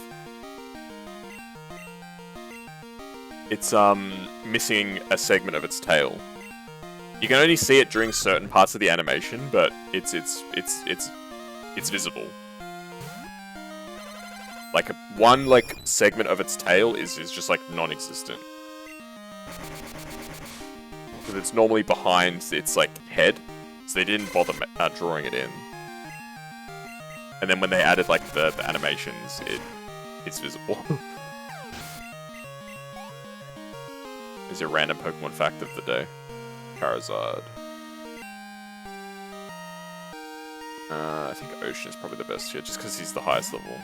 It's missing a segment of its tail. You can only see it during certain parts of the animation, but it's visible. Like one segment of its tail is just like non-existent. Because it's normally behind its like head, so they didn't bother drawing it in. And then when they added like the animations, it's visible. Is your random Pokemon fact of the day? Charizard. I think Ocean is probably the best here, just because he's the highest level.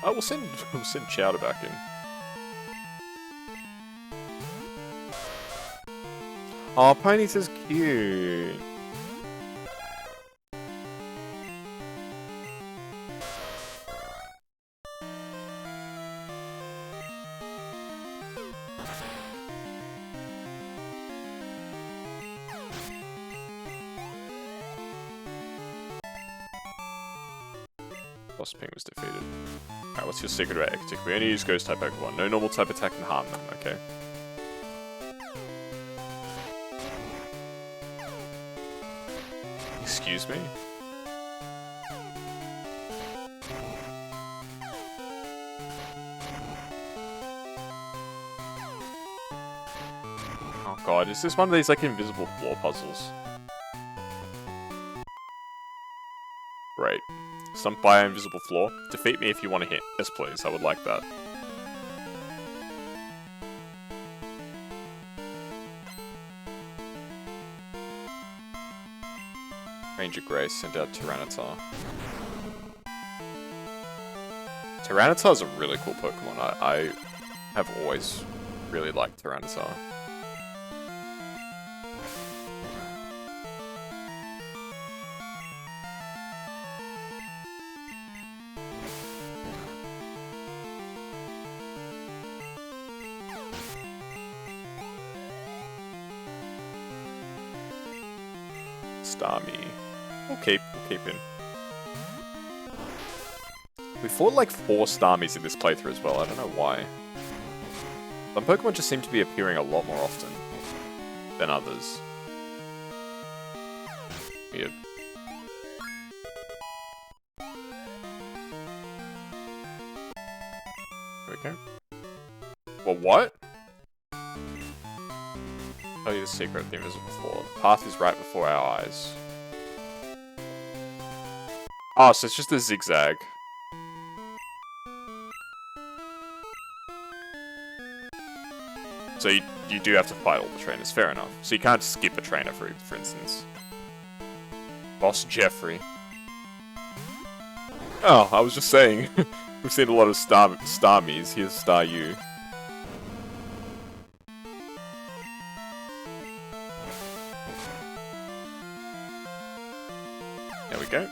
Oh, we'll send Chowder back in. Oh, Ponyta's cute. Boss Ping was defeated. Alright, what's your secret about Ectic? We only use Ghost type Pokemon. No normal type attack can harm them, okay? Excuse me? Oh god, is this one of these like invisible floor puzzles? Great. Stump by an invisible floor. Defeat me if you want to hit. Yes, please. I would like that. Ranger Grace sent out Tyranitar. Tyranitar is a really cool Pokemon. I have always really liked Tyranitar. Starmie. We'll keep him. We fought like 4 Starmies in this playthrough as well, I don't know why. Some Pokemon just seem to be appearing a lot more often than others. Weird. Okay. Well, what? Tell you the secret of the invisible floor. The path is right before our eyes. Oh, so it's just a zigzag. So you do have to fight all the trainers, fair enough. So you can't skip a trainer, for instance. Boss Jeffrey. Oh, I was just saying. We've seen a lot of Starmies. Here's Staryu. There we go.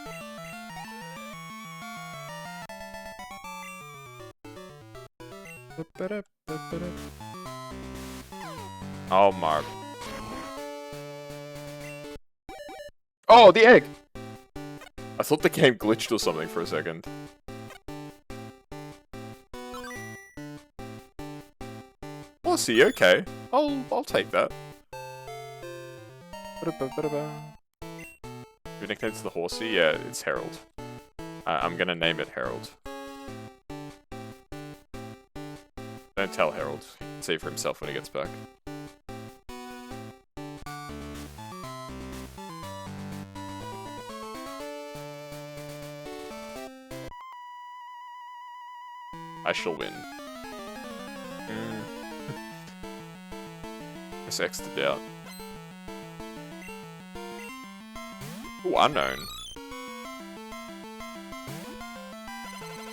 Oh, Mark. Oh, the egg! I thought the game glitched or something for a second. Horsey, okay. I'll take that. Your nickname's the Horsey? Yeah, it's Harold. I'm gonna name it Harold. Don't tell Harold. He can see for himself when he gets back. I shall win. It's X'd out. Ooh, unknown.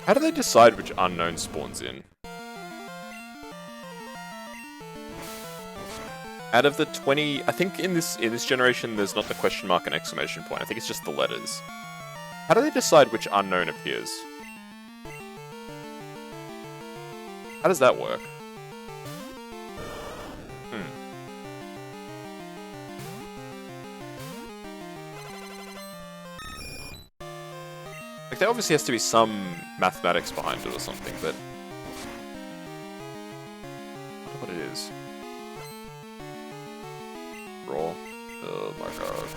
How do they decide which unknown spawns in? Out of the 20, I think in this generation there's not the question mark and exclamation point. I think it's just the letters. How do they decide which unknown appears? How does that work? Like, there obviously has to be some mathematics behind it or something, but... I wonder what it is. Raw. Oh my god.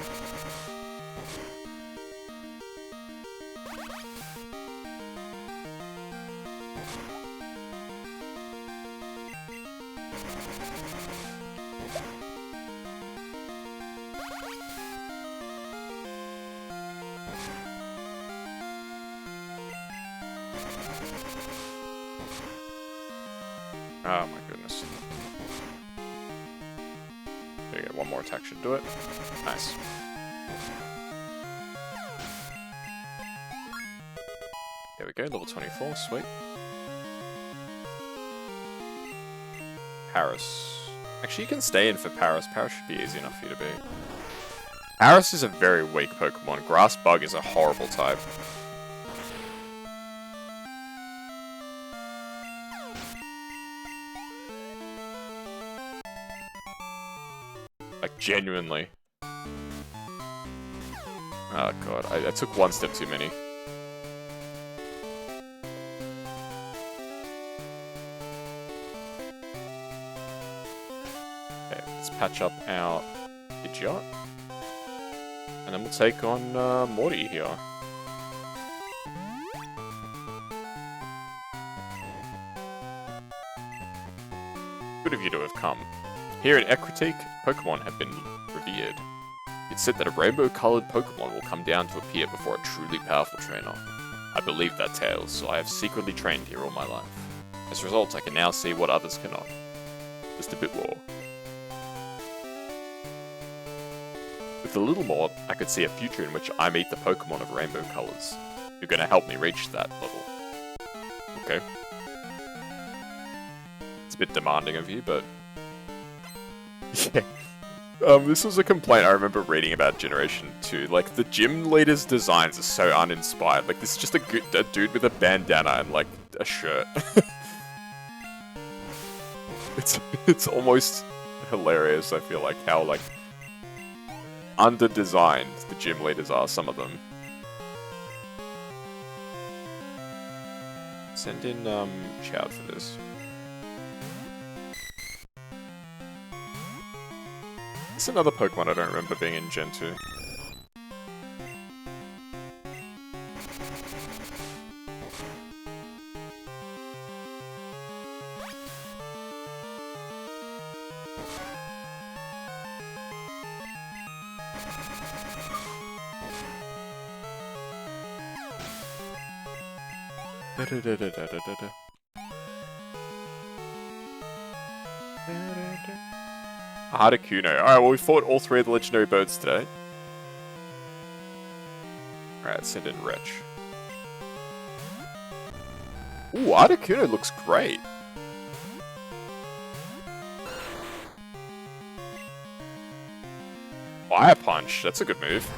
Oh my goodness. There you go, one more attack should do it. Nice. There we go, level 24, sweet. Paris. Actually, you can stay in for Paris. Paris should be easy enough for you to beat. Paris is a very weak Pokemon. Grass Bug is a horrible type. Like, genuinely. Oh god, I took one step too many. Okay, let's patch up our Pidgeot. And then we'll take on Morty here. Good of you to have come. Here in Equitique, Pokemon have been revered. It's said that a rainbow-coloured Pokemon will come down to appear before a truly powerful trainer. I believe that tale, so I have secretly trained here all my life. As a result, I can now see what others cannot. Just a bit more. With a little more, I could see a future in which I meet the Pokemon of rainbow colours. You're gonna help me reach that level. Okay. It's a bit demanding of you, but... yeah. This was a complaint I remember reading about Generation 2. Like, the gym leader's designs are so uninspired. Like, this is just a dude with a bandana and, like, a shirt. It's almost hilarious, I feel like, how, like, under-designed the gym leaders are, some of them. Send in, Choud for this. It's another Pokemon I don't remember being in Gen 2. Articuno. Alright, well we fought all three of the legendary birds today. Alright, send in Wretch. Ooh, Articuno looks great. Fire Punch, that's a good move.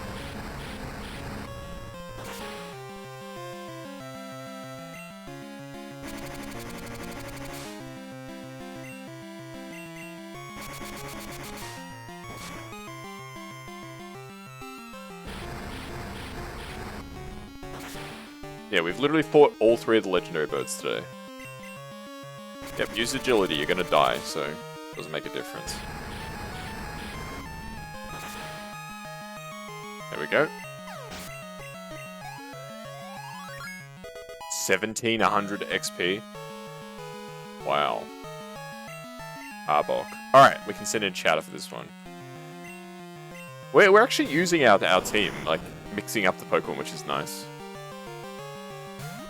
Yeah, we've literally fought all three of the legendary birds today. Yep, use agility, you're gonna die, so it doesn't make a difference. There we go. 1700 XP. Wow. Arbok. Alright, we can send in Chowder for this one. We're actually using our team, like, mixing up the Pokemon, which is nice.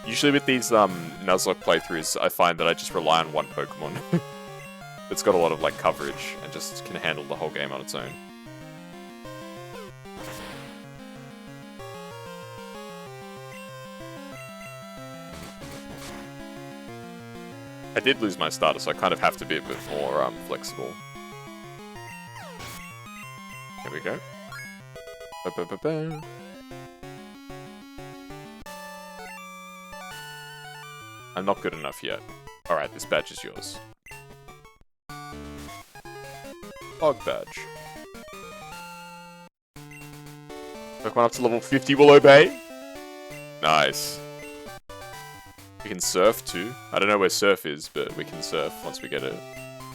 Usually with these Nuzlocke playthroughs, I find that I just rely on one Pokemon. It's got a lot of like coverage and just can handle the whole game on its own. I did lose my starter, so I kind of have to be a bit more flexible. Here we go. Ba-ba-ba-ba. I'm not good enough yet. Alright, this badge is yours. Log badge. Pokemon up to level 50 will obey. Nice. We can surf too. I don't know where surf is, but we can surf once we get it.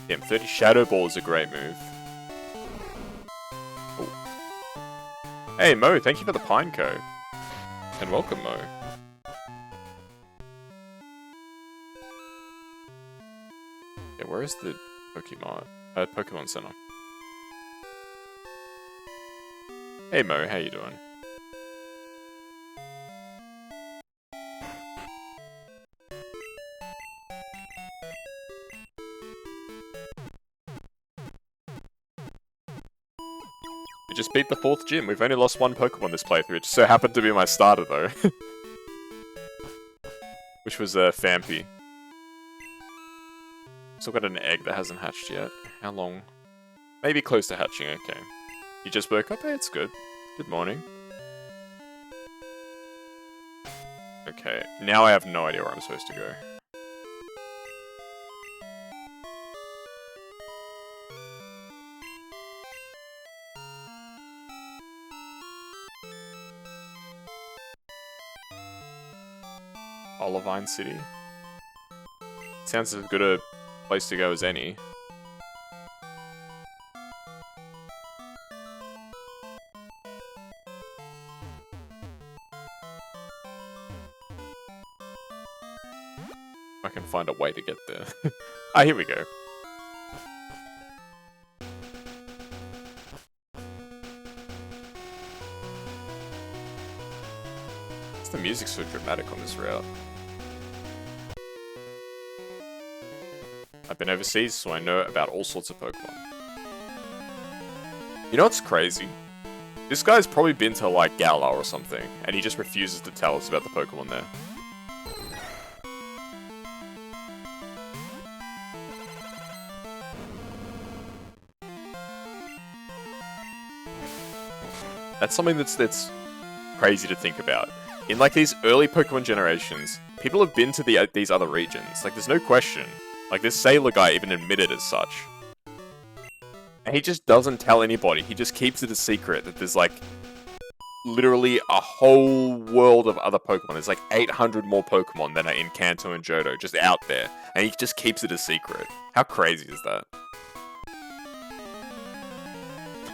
Damn, 30 Shadow Ball is a great move. Ooh. Hey Mo, thank you for the Pineco. And welcome Mo. Yeah, where is the Pokemon Center? Hey Mo, how you doing? We just beat the 4th gym. We've only lost 1 Pokemon this playthrough. It just so happened to be my starter though. Which was Fampy. Still got an egg that hasn't hatched yet. How long? Maybe close to hatching, okay. You just woke up? Hey, it's good. Good morning. Okay, now I have no idea where I'm supposed to go. Olivine City? Sounds as good a place to go as any. I can find a way to get there. Ah, here we go. The music's so dramatic on this route. I've been overseas, so I know about all sorts of Pokemon. You know what's crazy? This guy's probably been to, like, Galar or something, and he just refuses to tell us about the Pokemon there. That's something that's crazy to think about. In, like, these early Pokemon generations, people have been to these other regions. Like, there's no question. Like, this Sailor guy even admitted as such. And he just doesn't tell anybody. He just keeps it a secret that there's, like, literally a whole world of other Pokemon. There's, like, 800 more Pokemon than are in Kanto and Johto, just out there. And he just keeps it a secret. How crazy is that?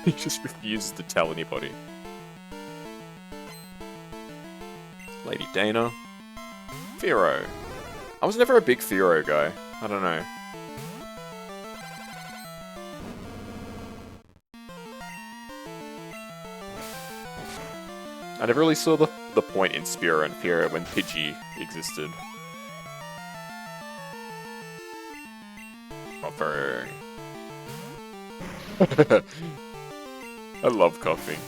He just refuses to tell anybody. Lady Dana. Fearow. I was never a big Fearow guy. I don't know. I never really saw the point in Spearow and Fearow when Pidgey existed. Coffee. I love coffee.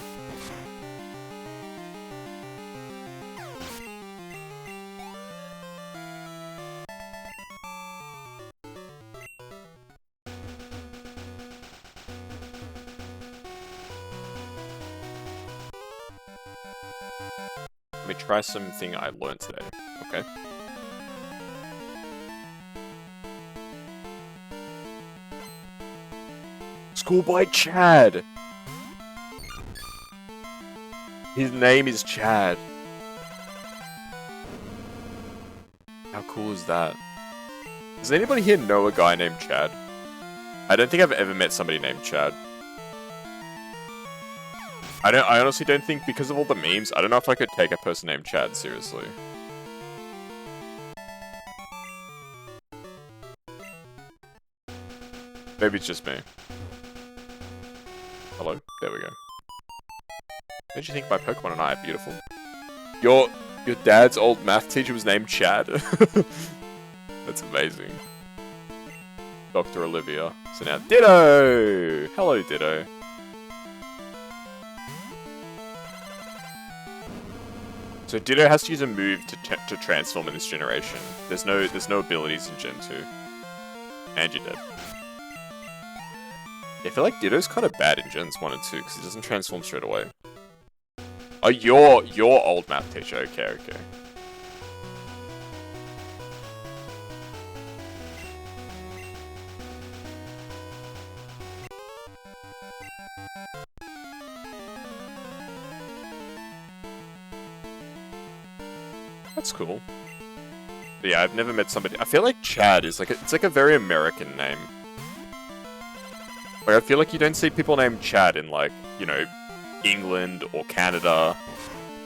Let me try something I learned today. Okay. Schoolboy Chad! His name is Chad. How cool is that? Does anybody here know a guy named Chad? I don't think I've ever met somebody named Chad. I honestly don't think, because of all the memes, I don't know if I could take a person named Chad seriously. Maybe it's just me. Hello? There we go. What did you think my Pokemon and I are beautiful? Your dad's old math teacher was named Chad? That's amazing. Dr. Olivia. So now Ditto! Hello, Ditto. So Ditto has to use a move to transform in this generation. There's no abilities in Gen 2. And you're dead. I feel like Ditto's kind of bad in Gens 1 and 2, because he doesn't transform straight away. Oh, you're old math teacher. Okay, okay. That's cool. But yeah, I've never met somebody. I feel like Chad is like it's like a very American name. Like I feel like you don't see people named Chad in like, you know, England or Canada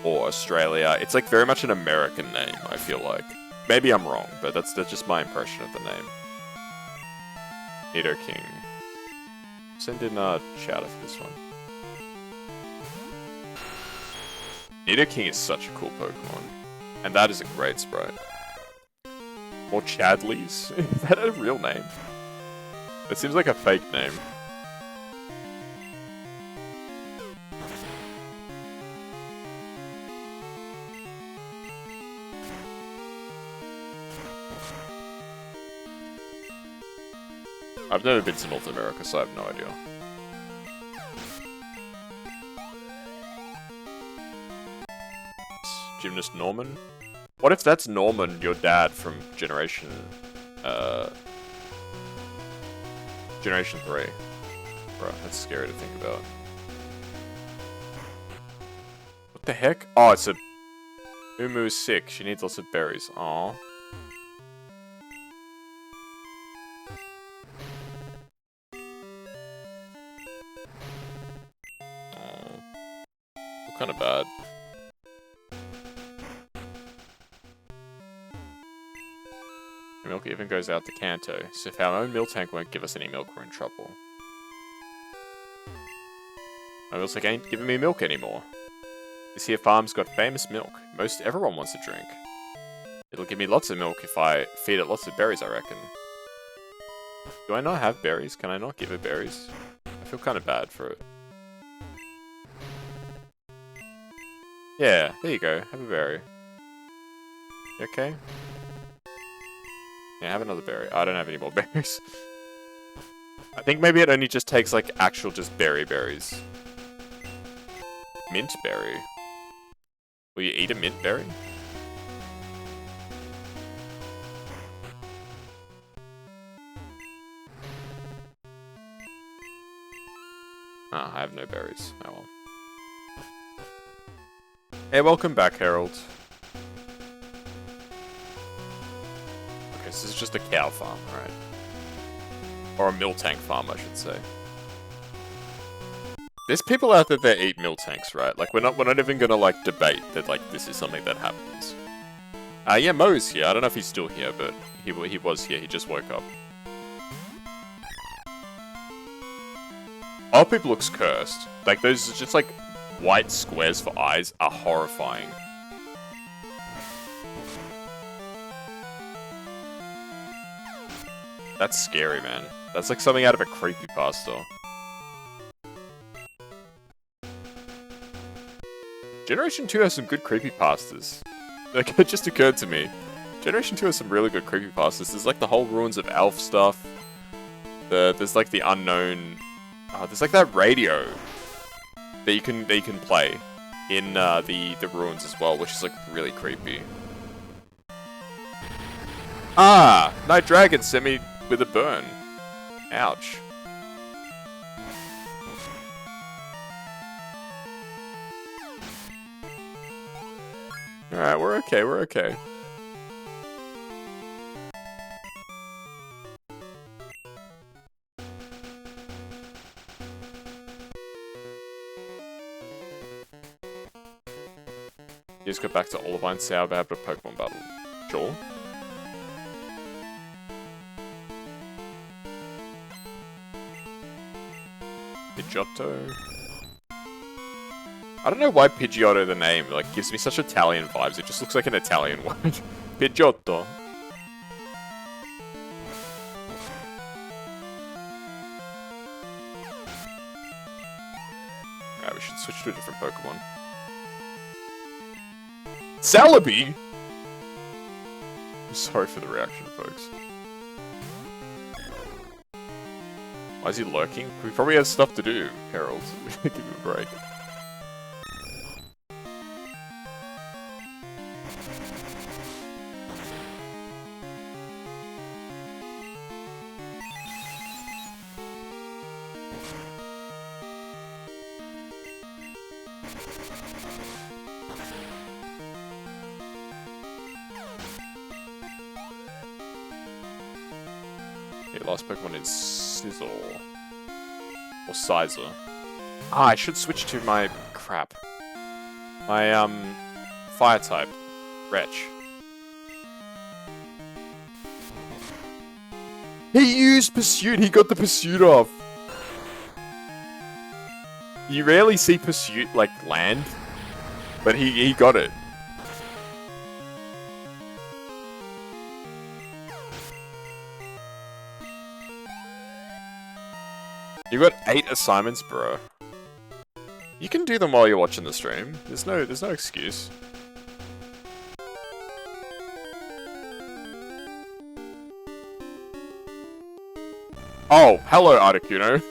or Australia. It's like very much an American name, I feel like. Maybe I'm wrong, but that's just my impression of the name. Nido King. Send in Chad for this one. Nido King is such a cool Pokemon. And that is a great sprite. Or Chadleys? Is that a real name? It seems like a fake name. I've never been to North America, so I have no idea. Gymnast Norman? What if that's Norman, your dad from Generation 3? Bro, that's scary to think about. What the heck? Oh, it's a... Umu's sick. She needs lots of berries. Aww. Kind of bad. The milk even goes out to Kanto, so if our own milk tank won't give us any milk, we're in trouble. My milk tank ain't giving me milk anymore. This here farm's got famous milk. Most everyone wants to drink. It'll give me lots of milk if I feed it lots of berries, I reckon. Do I not have berries? Can I not give it berries? I feel kind of bad for it. Yeah, there you go. Have a berry. You okay? Yeah, have another berry. I don't have any more berries. I think maybe it only just takes, like, actual just berries. Mint berry. Will you eat a mint berry? Ah, I have no berries. Oh well. Hey, welcome back, Harold. Okay, so this is just a cow farm, right? Or a milk tank farm, I should say. There's people out there that eat milk tanks, right? Like, we're not even gonna, like, debate that, like, this is something that happens. Yeah, Mo's here. I don't know if he's still here, but he was here. He just woke up. Our people looks cursed. Like, those just, like, white squares for eyes are horrifying. That's scary, man. That's like something out of a creepypasta. Generation 2 has some good creepypastas. Like, it just occurred to me. Generation 2 has some really good creepypastas. There's like the whole Ruins of Elf stuff. There's like the unknown... Oh, there's like that radio that you can play in the ruins as well, which is like really creepy. Ah! Night Dragon sent me with a burn. Ouch. Alright, we're okay, we're okay. You just got back to Olivine Sour after Pokemon battle. Sure. Pidgeotto. I don't know why Pidgeotto, the name, like, gives me such Italian vibes. It just looks like an Italian word. Pidgeotto. Alright, we should switch to a different Pokemon. Celebi? I'm sorry for the reaction, folks. Why is he lurking? We probably have stuff to do, Harold. Give him a break. Okay, last Pokemon is Sizzle. Or Sizer. Ah, I should switch to my... crap. My, Fire type. Wretch. He used Pursuit! He got the Pursuit off! You rarely see Pursuit, like, land. But he got it. You got 8 assignments, bro. You can do them while you're watching the stream. There's no excuse. Oh, hello, Articuno.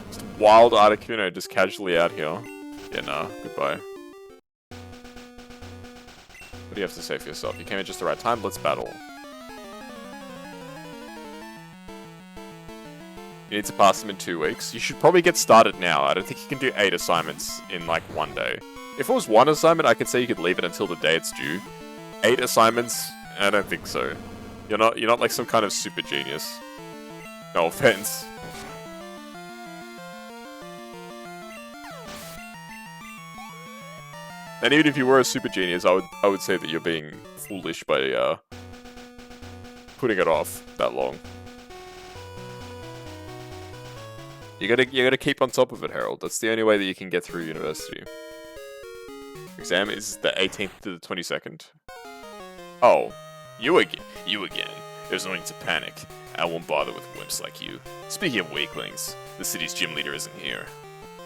Just wild Articuno just casually out here. Yeah, nah, goodbye. What do you have to say for yourself? You came at just the right time, let's battle. You need to pass them in 2 weeks. You should probably get started now. I don't think you can do 8 assignments in like 1 day. If it was 1 assignment, I could say you could leave it until the day it's due. 8 assignments? I don't think so. You're not like some kind of super genius. No offense. And even if you were a super genius, I would say that you're being foolish by putting it off that long. You gotta keep on top of it, Harold. That's the only way that you can get through university. Exam is the 18th to the 22nd. Oh, you again. There's no need to panic. I won't bother with wimps like you. Speaking of weaklings, the city's gym leader isn't here.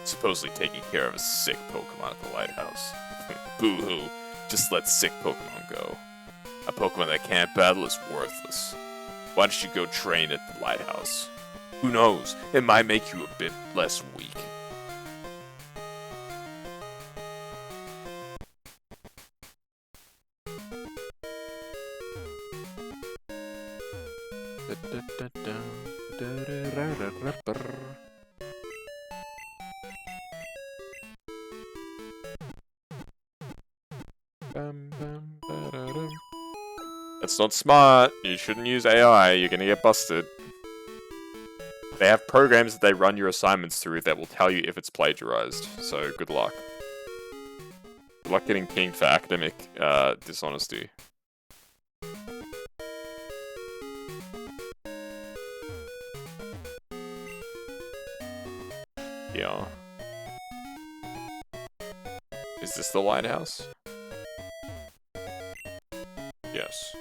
Supposedly taking care of a sick Pokemon at the lighthouse. Boo-hoo. Just let sick Pokemon go. A Pokemon that can't battle is worthless. Why don't you go train at the lighthouse? Who knows? It might make you a bit less weak. That's not smart. You shouldn't use AI. You're gonna get busted. They have programs that they run your assignments through that will tell you if it's plagiarized. So good luck. Good luck getting pinged for academic dishonesty. Yeah. Is this the lighthouse? Yes.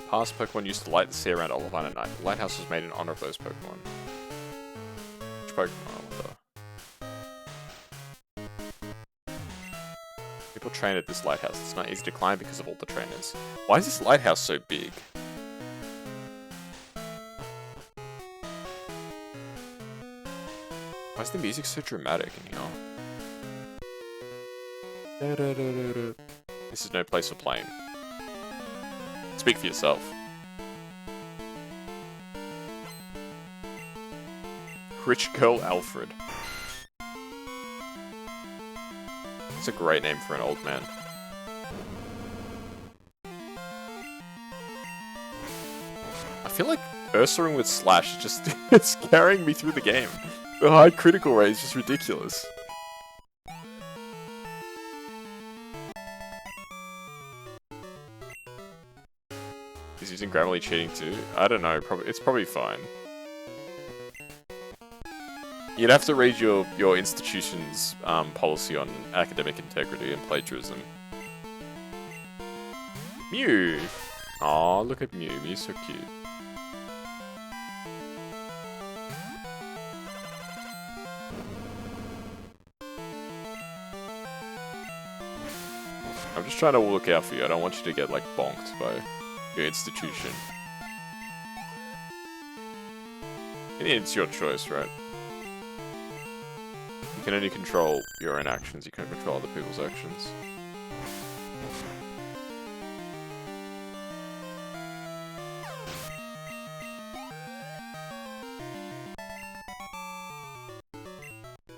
Past Pokemon used to light the sea around Olivine at night. The lighthouse was made in honor of those Pokemon. Which Pokemon, I wonder? People train at this lighthouse. It's not easy to climb because of all the trainers. Why is this lighthouse so big? Why is the music so dramatic in here? This is no place for playing. Speak for yourself. Rich Girl Alfred. That's a great name for an old man. I feel like Ursaring with Slash is just it's carrying me through the game. The high critical rate is just ridiculous. Is using Grammarly cheating too? I don't know, it's probably fine. You'd have to read your institution's policy on academic integrity and plagiarism. Mew! Aw, look at Mew, Mew's so cute. I'm just trying to look out for you. I don't want you to get, like, bonked by your institution. It's your choice, right? You can only control your own actions. You can't control other people's actions.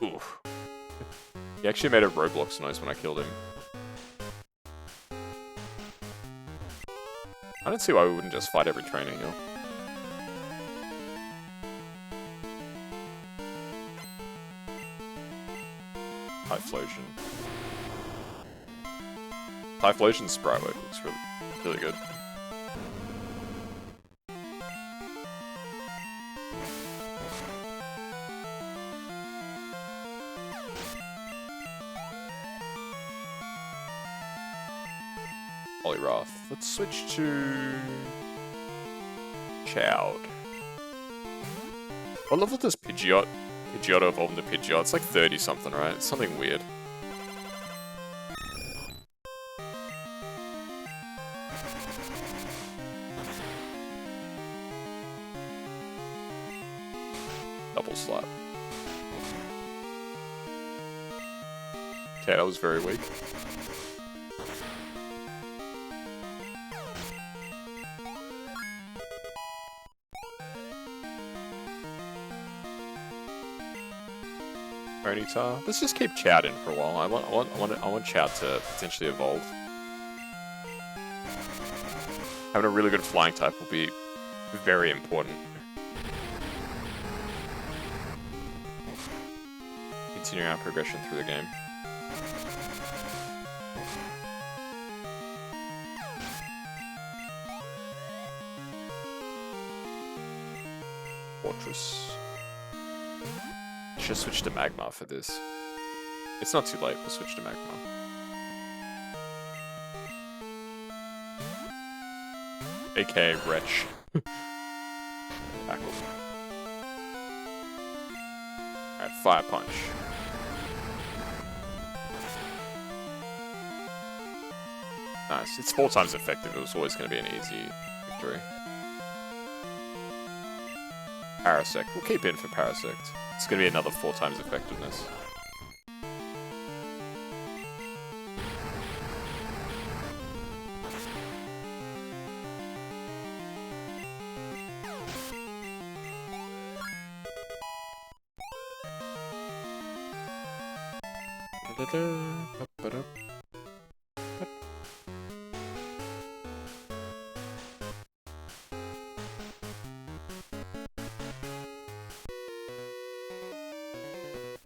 Oof. He actually made a Roblox noise when I killed him. I don't see why we wouldn't just fight every trainer here. Typhlosion. Typhlosion's sprite work looks really good. Wrath. Let's switch to Chowd. What level does Pidgeotto evolve into Pidgeot? It's like 30 something, right? It's something weird. Double slap. Okay, that was very weak. Ponyta. Let's just keep Chowd in for a while. I want Chowd to potentially evolve. Having a really good flying type will be very important. Continuing our progression through the game. Fortress. Should switch to Magma for this. It's not too late, we'll switch to Magma. AKA Wretch. Tackle. Alright, Fire Punch. Nice, it's 4 times effective, it was always going to be an easy victory. Parasect, we'll keep in for Parasect. It's going to be another 4 times effectiveness.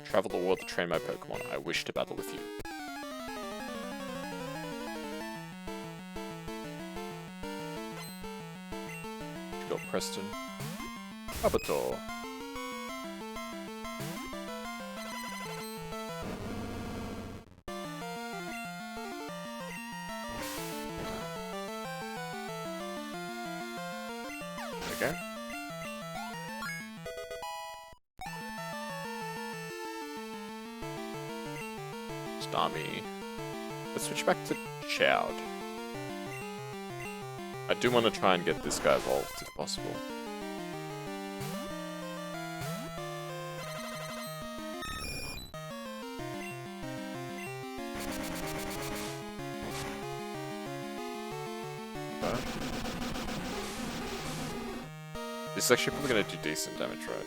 Travel the world to train my Pokemon. I wish to battle with you. Got Preston. Abator. Okay. Starmie. Let's switch back to Chowd. I do want to try and get this guy evolved if possible. This is actually probably going to do decent damage, right?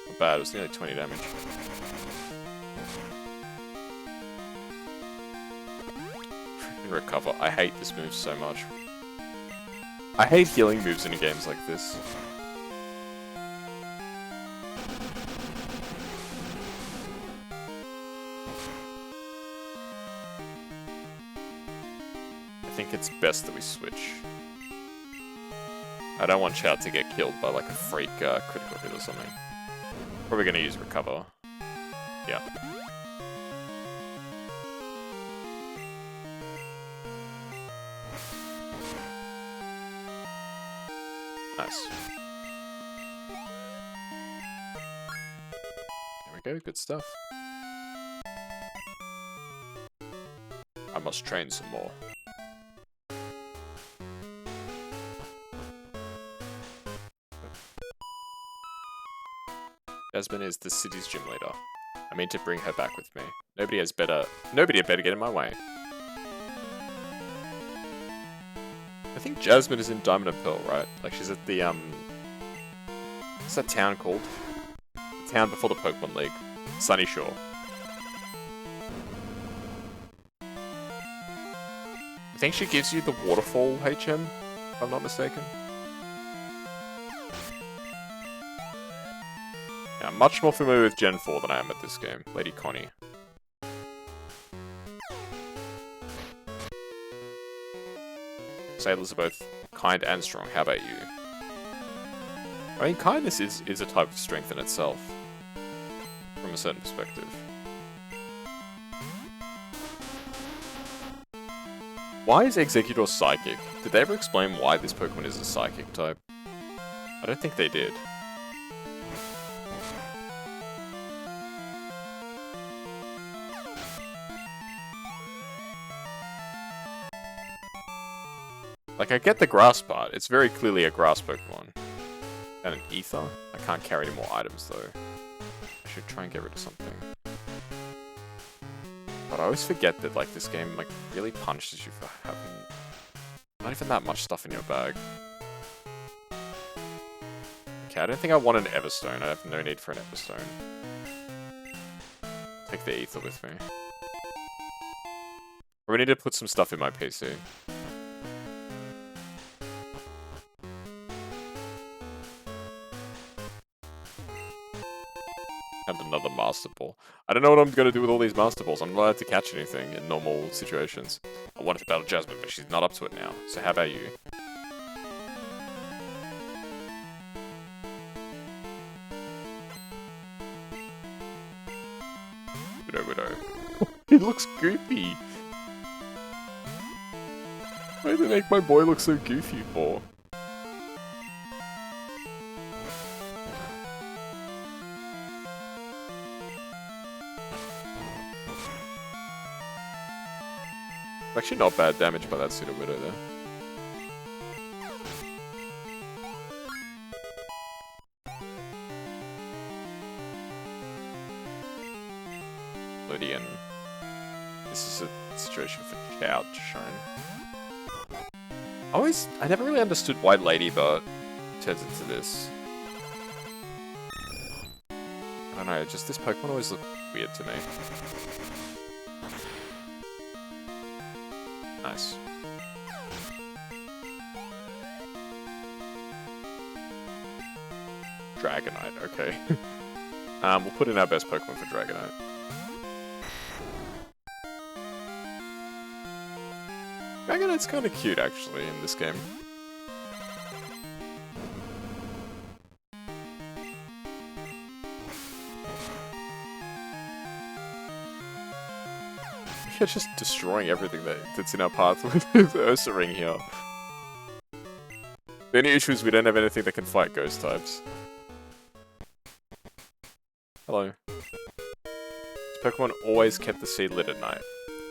Not bad, it was nearly 20 damage. Recover. I hate this move so much. I hate healing moves in games like this. I think it's best that we switch. I don't want Chowd to get killed by like a freak critical hit or something. Probably gonna use Recover. Yeah. Nice. There we go, good stuff. I must train some more. Jasmine is the city's gym leader. I mean to bring her back with me. Nobody had better get in my way. I think Jasmine is in Diamond and Pearl, right? Like she's at the what's that town called? The town before the Pokemon League. Sunny Shore. I think she gives you the waterfall HM, if I'm not mistaken. Yeah, I'm much more familiar with Gen 4 than I am at this game. Lady Connie. Sailors are both kind and strong. How about you? I mean, kindness is a type of strength in itself. From a certain perspective. Why is Exeggutor psychic? Did they ever explain why this Pokemon is a psychic type? I don't think they did. Like, I get the grass part. It's very clearly a grass Pokemon. And an ether? I can't carry any more items, though. I should try and get rid of something. But I always forget that, like, this game, like, really punishes you for having not even that much stuff in your bag. Okay, I don't think I want an Everstone. I have no need for an Everstone. Take the ether with me. We need to put some stuff in my PC. And another Master Ball. I don't know what I'm going to do with all these Master Balls. I'm not allowed to catch anything in normal situations. I wanted to battle Jasmine, but she's not up to it now. So how about you? Widow. He looks goofy. Why did they make my boy look so goofy for? Actually not bad damage by that Pseudo Widow there. Lydian. This is a situation for Chow to shine. I never really understood why Ladybird turns into this. I don't know, just this Pokemon always looked weird to me. Nice. Dragonite, okay. We'll put in our best Pokemon for Dragonite. Dragonite's kind of cute, actually, in this game. We're just destroying everything that's in our path with Ursa Ring here. The only issue is we don't have anything that can fight ghost types. Hello. This Pokemon always kept the sea lit at night.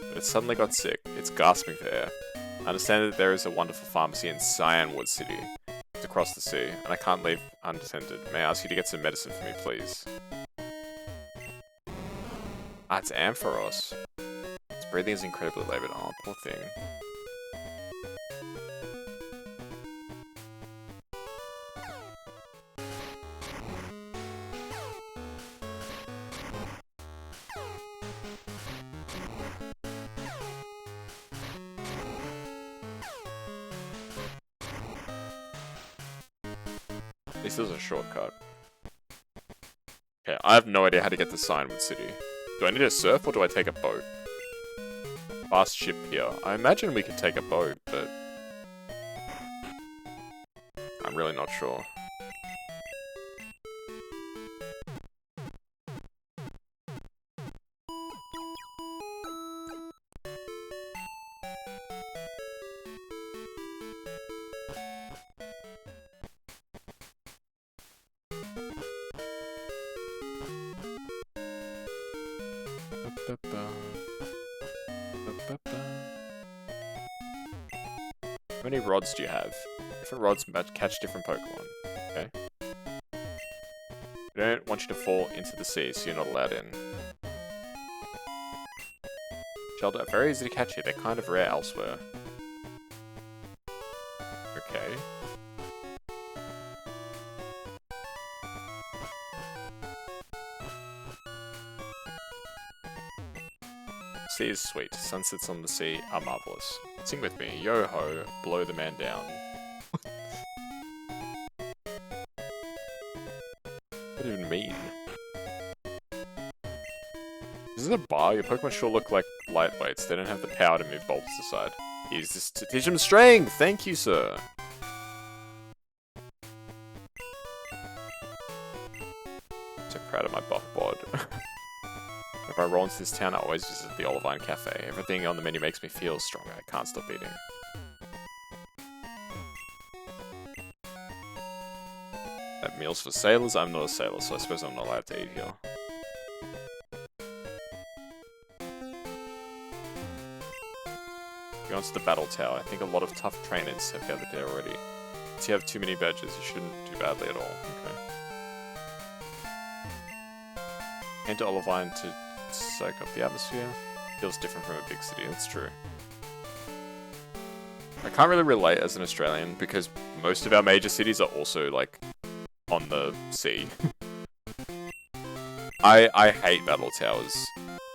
But it suddenly got sick. It's gasping for air. I understand that there is a wonderful pharmacy in Cyanwood City. It's across the sea, and I can't leave unattended. May I ask you to get some medicine for me, please? Ah, it's Ampharos. Its breathing is incredibly laboured. Oh, poor thing. This is a shortcut. Okay, I have no idea how to get to Cyanwood City. Do I need to surf or do I take a boat? Fast ship here. I imagine we could take a boat, but I'm really not sure. How many rods do you have? Different rods catch different Pokemon. Okay. We don't want you to fall into the sea, so you're not allowed in. Shelter, very easy to catch here. They're kind of rare elsewhere. Okay. Sea is sweet. Sunsets on the sea are marvelous. Sing with me. Yo-ho, blow the man down. What do you even mean? Is it a bar? Your Pokemon sure look like lightweights. They don't have the power to move bolts aside. Use this to teach them strength! Thank you, sir! So proud of my buff bod. If I roll into this town, I always visit the Olivine Cafe. Everything on the menu makes me feel stronger. I can't stop eating. Have meals for sailors? I'm not a sailor, so I suppose I'm not allowed to eat here. Go on to the battle tower. I think a lot of tough trainers have gathered there already. If you have too many badges, you shouldn't do badly at all. Okay. Enter Olivine to soak up the atmosphere. Feels different from a big city, that's true. I can't really relate as an Australian because most of our major cities are also like on the sea. I hate battle towers.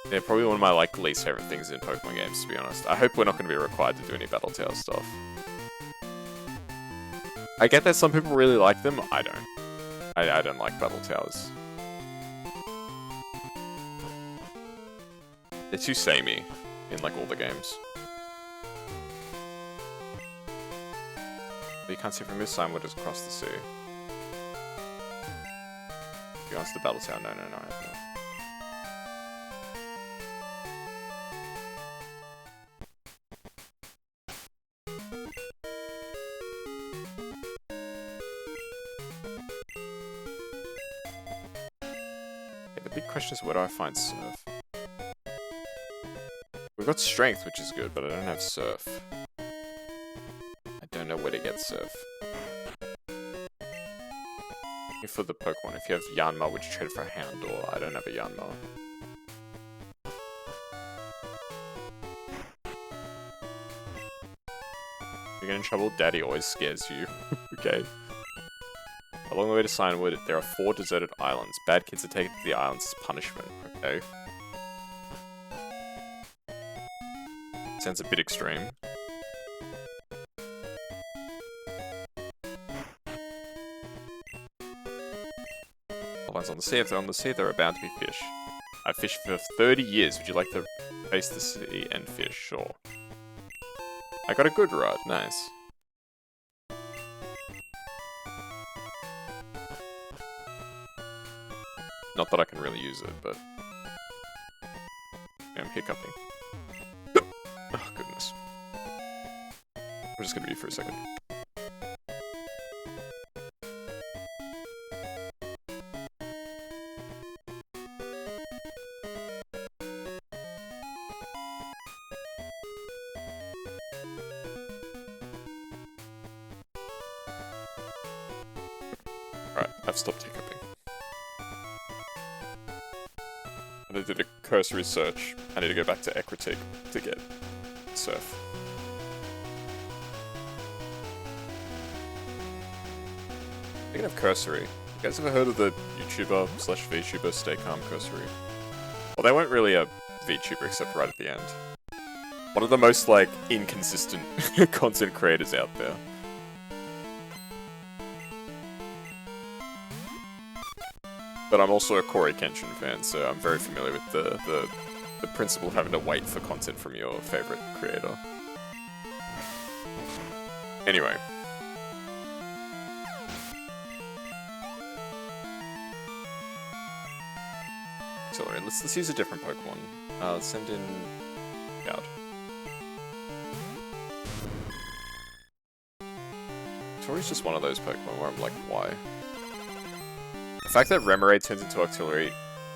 They're probably one of my like least favorite things in Pokemon games, to be honest. I hope we're not going to be required to do any battle tower stuff. I get that some people really like them. I don't. I don't like battle towers. They're too samey in like all the games. But you can't see from this sign, we'll just cross the sea. You answer the battle tower? No, I have not. Okay, the big question is, where do I find Surf? We've got Strength, which is good, but I don't have Surf. I don't know where to get Surf. For the Pokemon, if you have Yanma, would you trade for a Houndour? I don't have a Yanma. You're getting in trouble? Daddy always scares you. Okay. Along the way to Signwood, there are 4 deserted islands. Bad kids are taken to the islands as punishment. Okay. Sounds a bit extreme. On the sea, if they're on the sea, there are bound to be fish. I've fished for 30 years. Would you like to face the sea and fish? Sure. I got a good rod. Nice. Not that I can really use it, but I'm hiccuping. Oh, goodness. I'm just gonna be for a second. I've stopped hiccuping. And I did a cursory search. I need to go back to Ecruteak to get Surf. Speaking of cursory, you guys ever heard of the YouTuber / VTuber Stay Calm Cursory? Well, they weren't really a VTuber except right at the end. One of the most, like, inconsistent content creators out there. But I'm also a Corey Kenshin fan, so I'm very familiar with the principle of having to wait for content from your favorite creator. Anyway. Sorry, let's use a different Pokemon. Let's send in Cloud. Tori's just one of those Pokemon where I'm like, why? The fact that Remoraid turns into Octillery,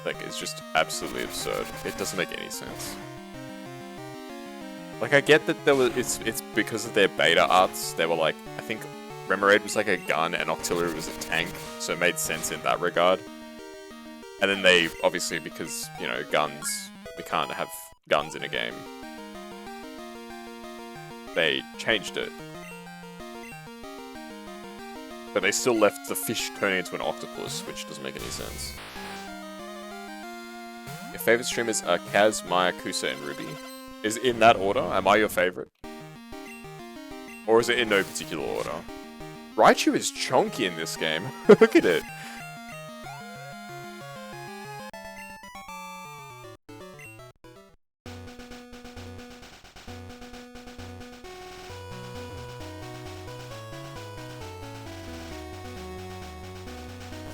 like, is just absolutely absurd. It doesn't make any sense. Like, I get that there was, it's because of their beta arts, they were like, I think Remoraid was like a gun and Octillery was a tank, so it made sense in that regard. And then they, obviously, because, you know, guns, we can't have guns in a game, they changed it. But they still left the fish turning into an octopus, which doesn't make any sense. Your favorite streamers are Kaz, Maya, Kusa, and Ruby. Is it in that order? Am I your favorite? Or is it in no particular order? Raichu is chonky in this game. Look at it.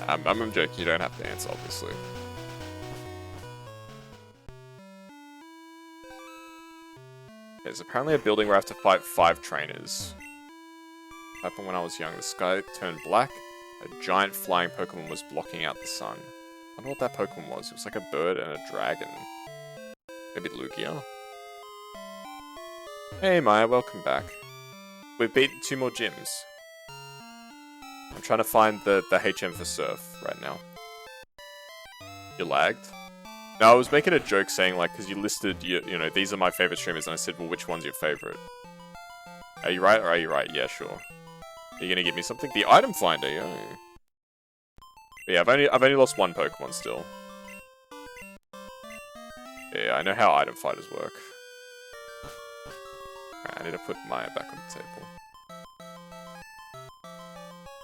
I'm joking, you don't have to answer, obviously. There's apparently a building where I have to fight 5 trainers. Happened when I was young. The sky turned black. A giant flying Pokemon was blocking out the sun. I wonder what that Pokemon was. It was like a bird and a dragon. Maybe Lugia? Hey Maya, welcome back. We've beaten 2 more gyms. I'm trying to find the HM for Surf right now. You lagged? No, I was making a joke saying, like, because you listed, you know, these are my favorite streamers, and I said, well, which one's your favorite? Are you right or are you right? Yeah, sure. Are you gonna give me something? The item finder, yeah. But yeah, I've only lost 1 Pokemon still. Yeah, I know how item fighters work. Alright, I need to put Maya back on the table.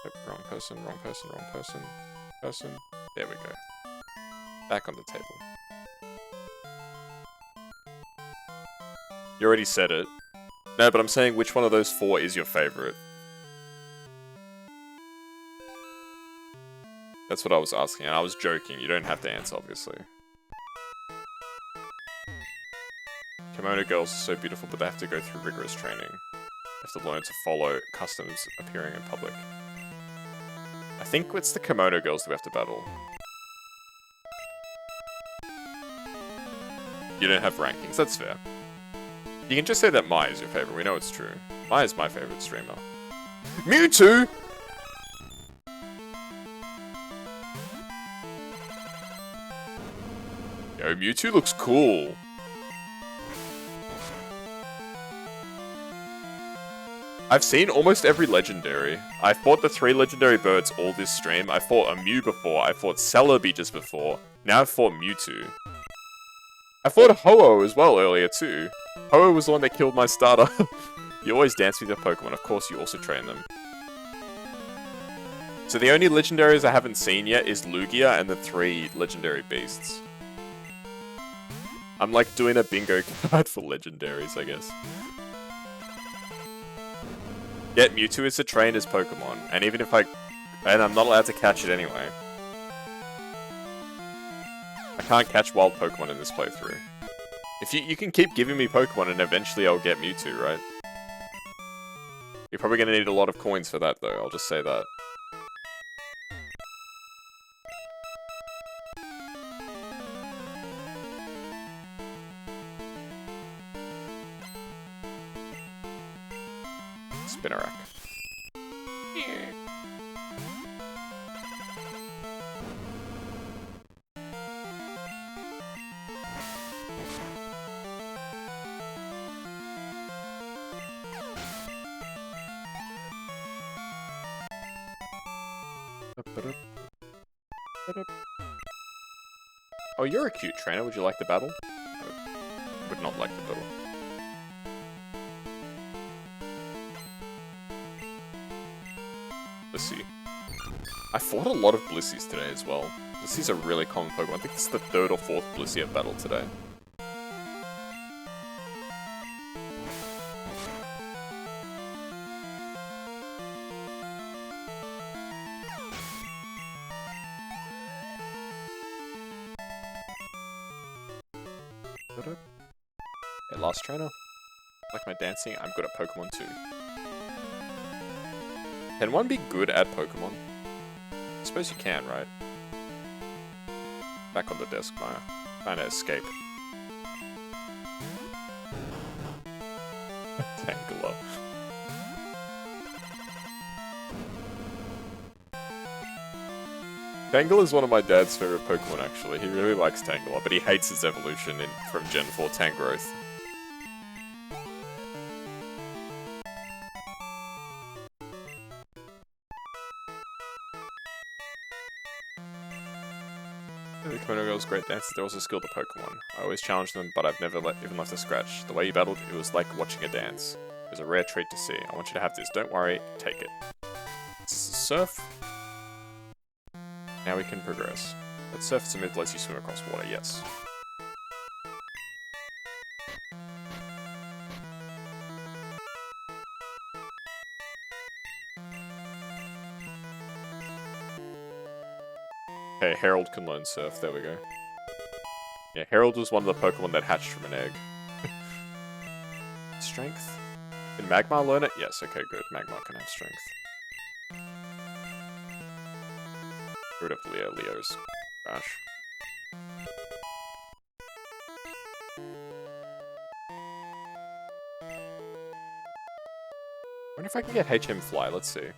Oh, wrong person, wrong person, wrong person. Person. There we go. Back on the table. You already said it. No, but I'm saying which one of those 4 is your favorite? That's what I was asking, and I was joking. You don't have to answer, obviously. Kimono girls are so beautiful, but they have to go through rigorous training. They have to learn to follow customs appearing in public. I think it's the Kimono girls that we have to battle. You don't have rankings, that's fair. You can just say that Maya is your favorite, we know it's true. Maya is my favorite streamer. Mewtwo! Yo, Mewtwo looks cool. I've seen almost every legendary. I fought the 3 legendary birds all this stream. I fought a Mew before. I fought Celebi just before. Now I've fought Mewtwo. I fought a Ho-Oh as well earlier too. Ho-Oh was the one that killed my starter. You always dance with your Pokemon. Of course you also train them. So the only legendaries I haven't seen yet is Lugia and the 3 legendary beasts. I'm like doing a bingo card for legendaries, I guess. Yet Mewtwo is a trained as Pokemon, and even if and I'm not allowed to catch it anyway. I can't catch wild Pokemon in this playthrough. If you can keep giving me Pokemon and eventually I'll get Mewtwo, right? You're probably gonna need a lot of coins for that though, I'll just say that. Spinnerack. Oh, you're a cute trainer. Would you like the battle? I would not like the battle. Blissey. I fought a lot of Blissies today as well. Blissey's a really common Pokemon. I think it's the 3rd or 4th Blissey I've battled today. Hey, last trainer. Like my dancing, I'm good at Pokemon too. Can one be good at Pokemon? I suppose you can, right? Back on the desk, Maya. Trying to escape. Tangela. Tangela is one of my dad's favorite Pokemon, actually. He really likes Tangela, but he hates its evolution from Gen 4 Tangrowth. The Kuroneko Girl's great dancer, they're also skilled at Pokemon. I always challenge them, but I've never even left a scratch. The way you battled, it was like watching a dance. It was a rare treat to see. I want you to have this. Don't worry, take it. This is surf. Now we can progress. But surf is a move that lets you swim across water, yes. Okay, Harold can learn surf, there we go. Yeah, Harold was one of the Pokemon that hatched from an egg. Strength? Can Magmar learn it? Yes, okay, good. Magmar can have strength. Get rid of Leo. Leo's trash. I wonder if I can get HM Fly, let's see.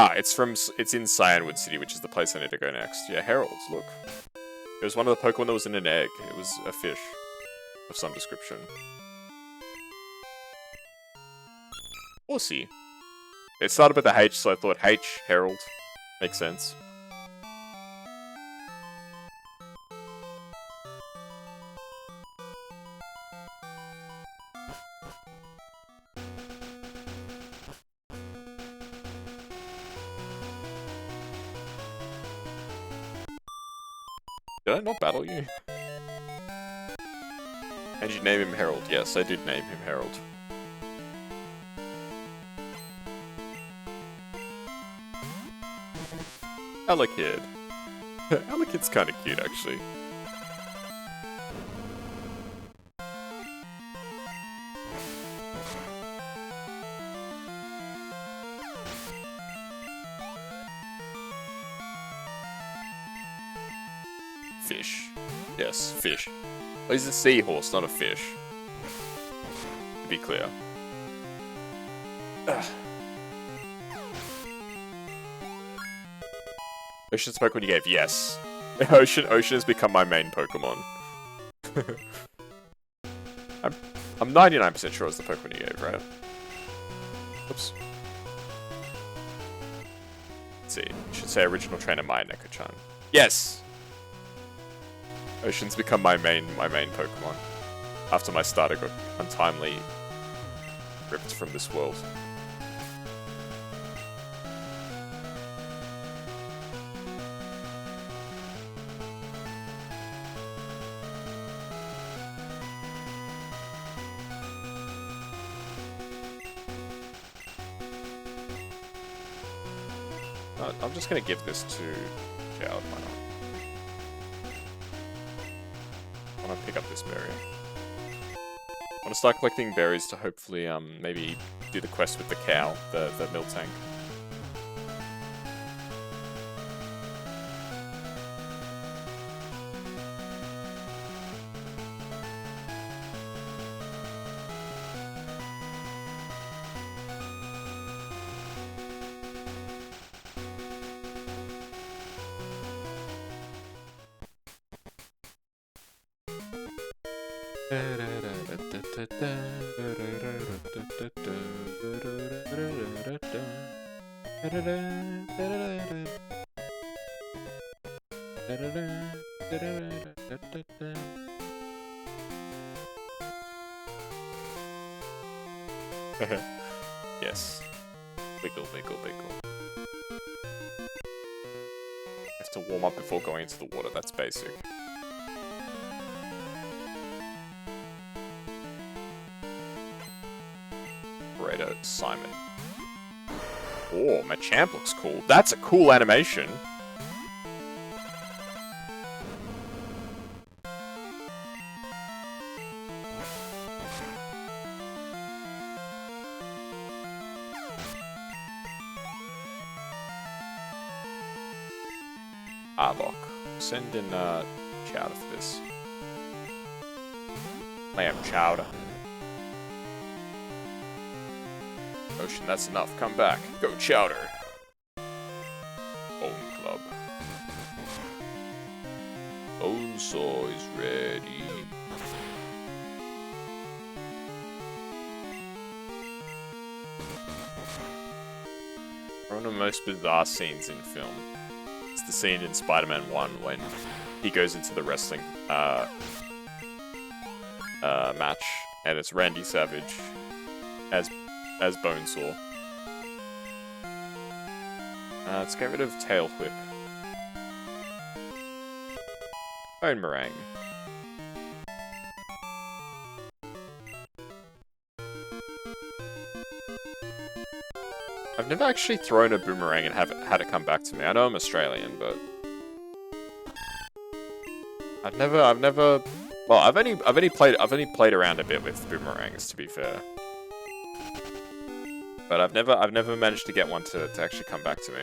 Ah, it's in Cyanwood City, which is the place I need to go next. Yeah, Harold, look. It was one of the Pokemon that was in an egg. It was a fish of some description. Horsey. It started with a H, so I thought H, Harold. Makes sense. Did I not battle you? And you name him Harold? Yes, I did name him Harold. Alakid. Alakid's kinda cute, actually. Fish. Yes, fish. Oh, he's a seahorse, not a fish. To be clear. Ugh. Ocean's Pokemon you gave, yes. Ocean has become my main Pokemon. I'm 99% sure it's the Pokemon you gave, right? Oops. Let's see. It should say original trainer Maya Neko-chan. Yes! Ocean's become my main Pokemon. After my starter got untimely ripped from this world. I'm just gonna give this to Cloud, why not? I wanna pick up this berry. I wanna start collecting berries to hopefully, maybe do the quest with the cow, the milk tank. Yes. Wiggle, wiggle, wiggle. Have to warm up before going into the water, that's basic. Operator Simon. Oh, my champ looks cool. That's a cool animation. Havoc. Send in chowder for this. Lamb chowder. Ocean, that's enough. Come back. Go chowder. Bone Club. Bonesaw is ready. One of the most bizarre scenes in film. It's the scene in Spider-Man 1 when he goes into the wrestling match, and it's Randy Savage as Bonesaw. Let's get rid of Tail Whip. Bone Meringue. I've never actually thrown a boomerang and had it come back to me. I know I'm Australian, but I've never. Well, I've only played around a bit with boomerangs, to be fair. But I've never managed to get one to actually come back to me.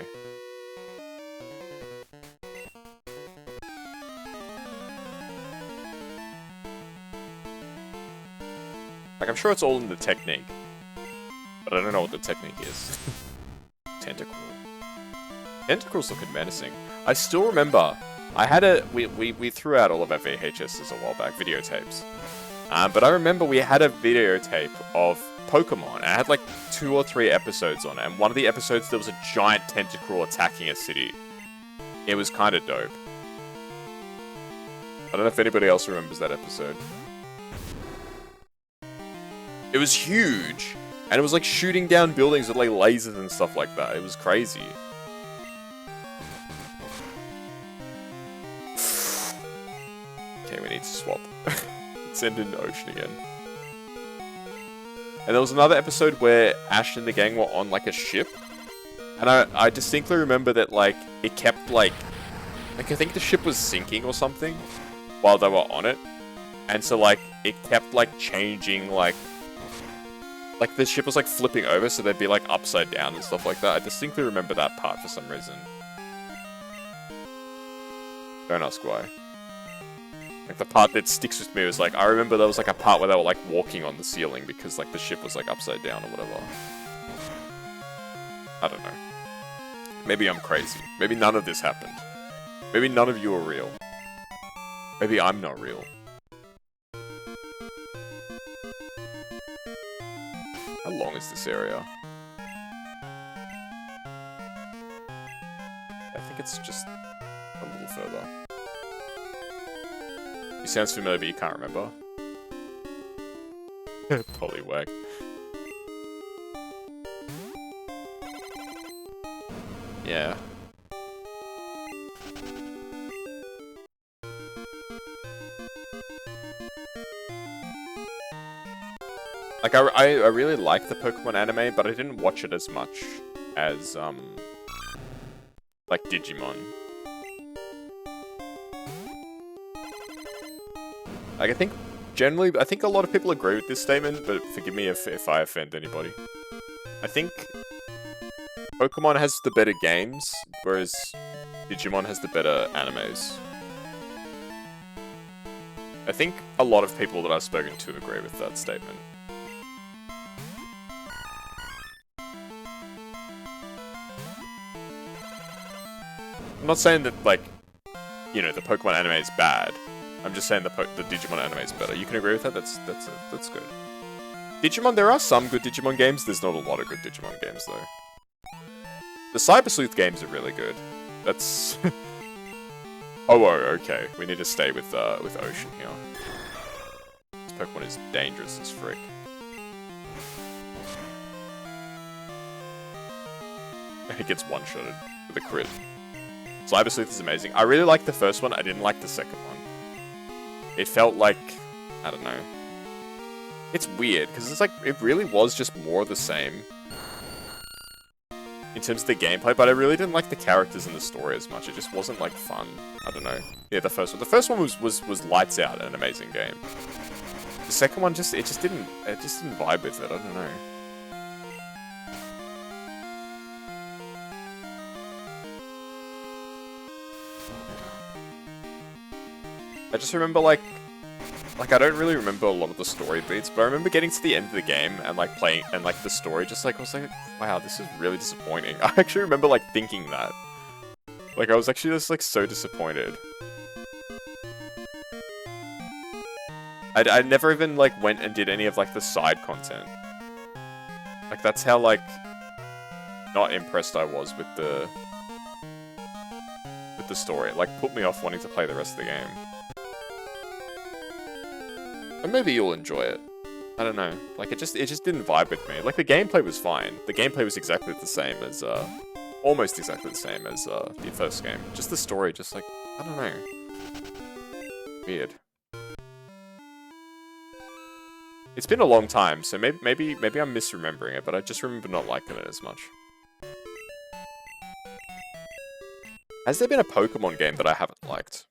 Like, I'm sure it's all in the technique, but I don't know what the technique is. Tentacle. Tentacles looking menacing. I still remember, I had we threw out all of our VHSs a while back, videotapes. But I remember we had a videotape of Pokemon, and it had like 2 or 3 episodes on it, and one of the episodes there was a giant tentacle attacking a city. It was kind of dope. I don't know if anybody else remembers that episode. It was huge! And it was like shooting down buildings with like lasers and stuff like that. It was crazy. Okay, we need to swap. Send in the ocean again. And there was another episode where Ash and the gang were on like a ship. And I distinctly remember that like it kept like I think the ship was sinking or something while they were on it. And so like it kept like changing like the ship was like flipping over, so they'd be like upside down and stuff like that. I distinctly remember that part for some reason. Don't ask why. Like the part that sticks with me was like, I remember there was like a part where they were like walking on the ceiling because like the ship was like upside down or whatever. I don't know. Maybe I'm crazy. Maybe none of this happened. Maybe none of you are real. Maybe I'm not real. How long is this area? I think it's just a little further. It sounds familiar, but you can't remember. Poliwag. Yeah. Like, I really like the Pokemon anime, but I didn't watch it as much as, like, Digimon. Like, I think a lot of people agree with this statement, but forgive me if I offend anybody. I think Pokemon has the better games, whereas Digimon has the better animes. I think a lot of people that I've spoken to agree with that statement. I'm not saying that, like, you know, the Pokemon anime is bad. I'm just saying the Digimon anime is better. You can agree with that? That's good. Digimon, there are some good Digimon games. There's not a lot of good Digimon games, though. The Cyber Sleuth games are really good. That's... oh, okay. We need to stay with Ocean here. This Pokemon is dangerous as frick. It gets one-shotted with a crit. Cyber Sleuth is amazing. I really liked the first one. I didn't like the second one. It felt like... I don't know. It's weird, because it's like... It really was just more of the same. In terms of the gameplay, but I really didn't like the characters and the story as much. It just wasn't, like, fun. I don't know. Yeah, the first one. The first one was lights out, an amazing game. The second one just didn't vibe with it. I don't know. I just remember like I don't really remember a lot of the story beats, but I remember getting to the end of the game and like playing and like the story just like I was like, wow, this is really disappointing. I actually remember like thinking that. Like I was actually just like so disappointed. I never even like went and did any of like the side content. Like that's how like not impressed I was with the story. It like put me off wanting to play the rest of the game. And maybe you'll enjoy it. I don't know. Like it just didn't vibe with me. Like the gameplay was fine. The gameplay was exactly the same as almost exactly the same as the first game. Just the story just like I don't know. Weird. It's been a long time, so maybe I'm misremembering it, but I just remember not liking it as much. Has there been a Pokemon game that I haven't liked?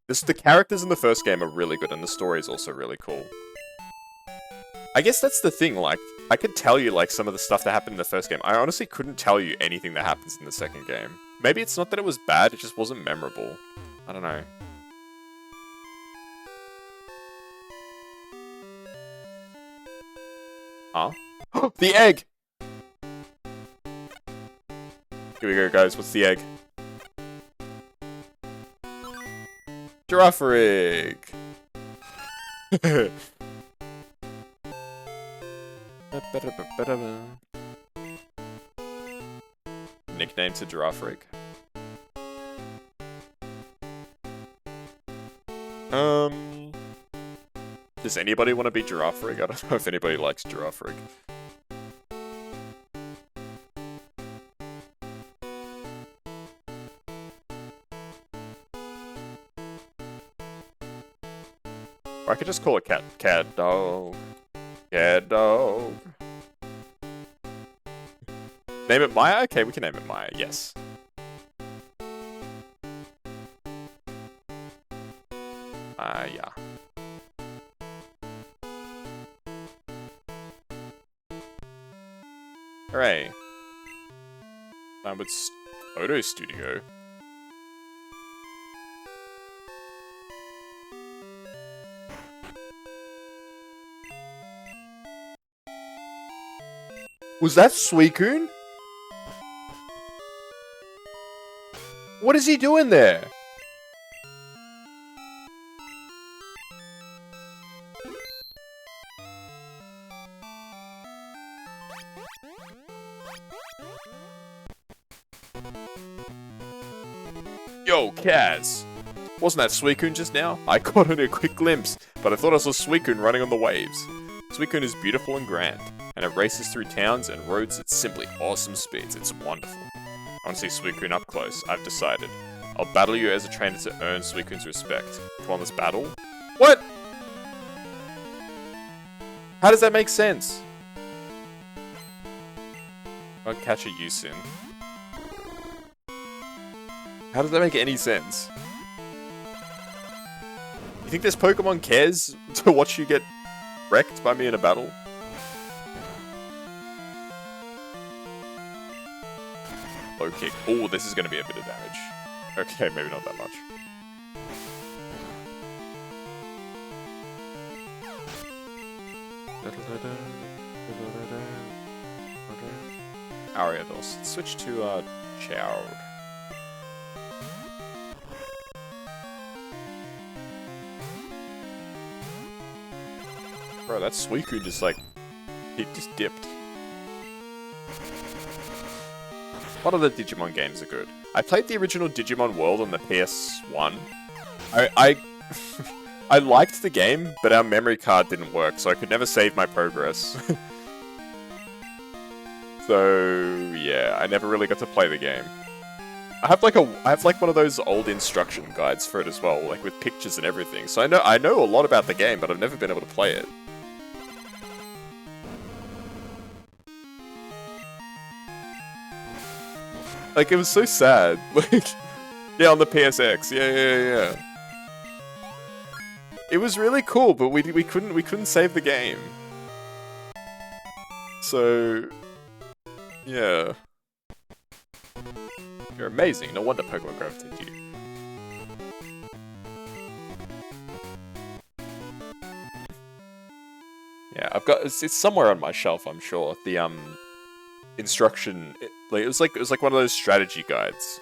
The characters in the first game are really good, and the story is also really cool. I guess that's the thing, like, I could tell you, like, some of the stuff that happened in the first game. I honestly couldn't tell you anything that happens in the second game. Maybe it's not that it was bad, it just wasn't memorable. I don't know. Huh? The egg! Here we go, guys. What's the egg? Giraffe. Nickname to Giraffe. Does anybody want to be Giraffe? I don't know if anybody likes Giraffe. Or I could just call it cat dog. Cat dog. Name it Maya? Okay, we can name it Maya, yes. Yeah. Hooray. Time with Photo Studio. Was that Suicune? What is he doing there? Yo, Kaz. Wasn't that Suicune just now? I caught it in a quick glimpse, but I thought I saw Suicune running on the waves. Suicune is beautiful and grand, and it races through towns and roads at simply awesome speeds. It's wonderful. I want to see Suicune up close. I've decided. I'll battle you as a trainer to earn Suicune's respect. Come on, let's battle. What? How does that make sense? I'll catch a Yusin. How does that make any sense? You think this Pokemon cares to watch you get wrecked by me in a battle? Low kick. Oh, this is going to be a bit of damage. Okay, maybe not that much. Ariados. Switch to Chowd. Bro, that Suicune just like, he just dipped. A lot of the Digimon games are good. I played the original Digimon World on the PS1. I I liked the game, but our memory card didn't work, so I could never save my progress. So yeah, I never really got to play the game. I have like one of those old instruction guides for it as well, like with pictures and everything. So I know a lot about the game, but I've never been able to play it. Like, it was so sad. Like, yeah, on the PSX. Yeah. It was really cool, but we couldn't save the game. So, yeah. You're amazing. No wonder Pokemon gravitated to you. Yeah, I've got it's somewhere on my shelf, I'm sure. The instruction, it was like one of those strategy guides.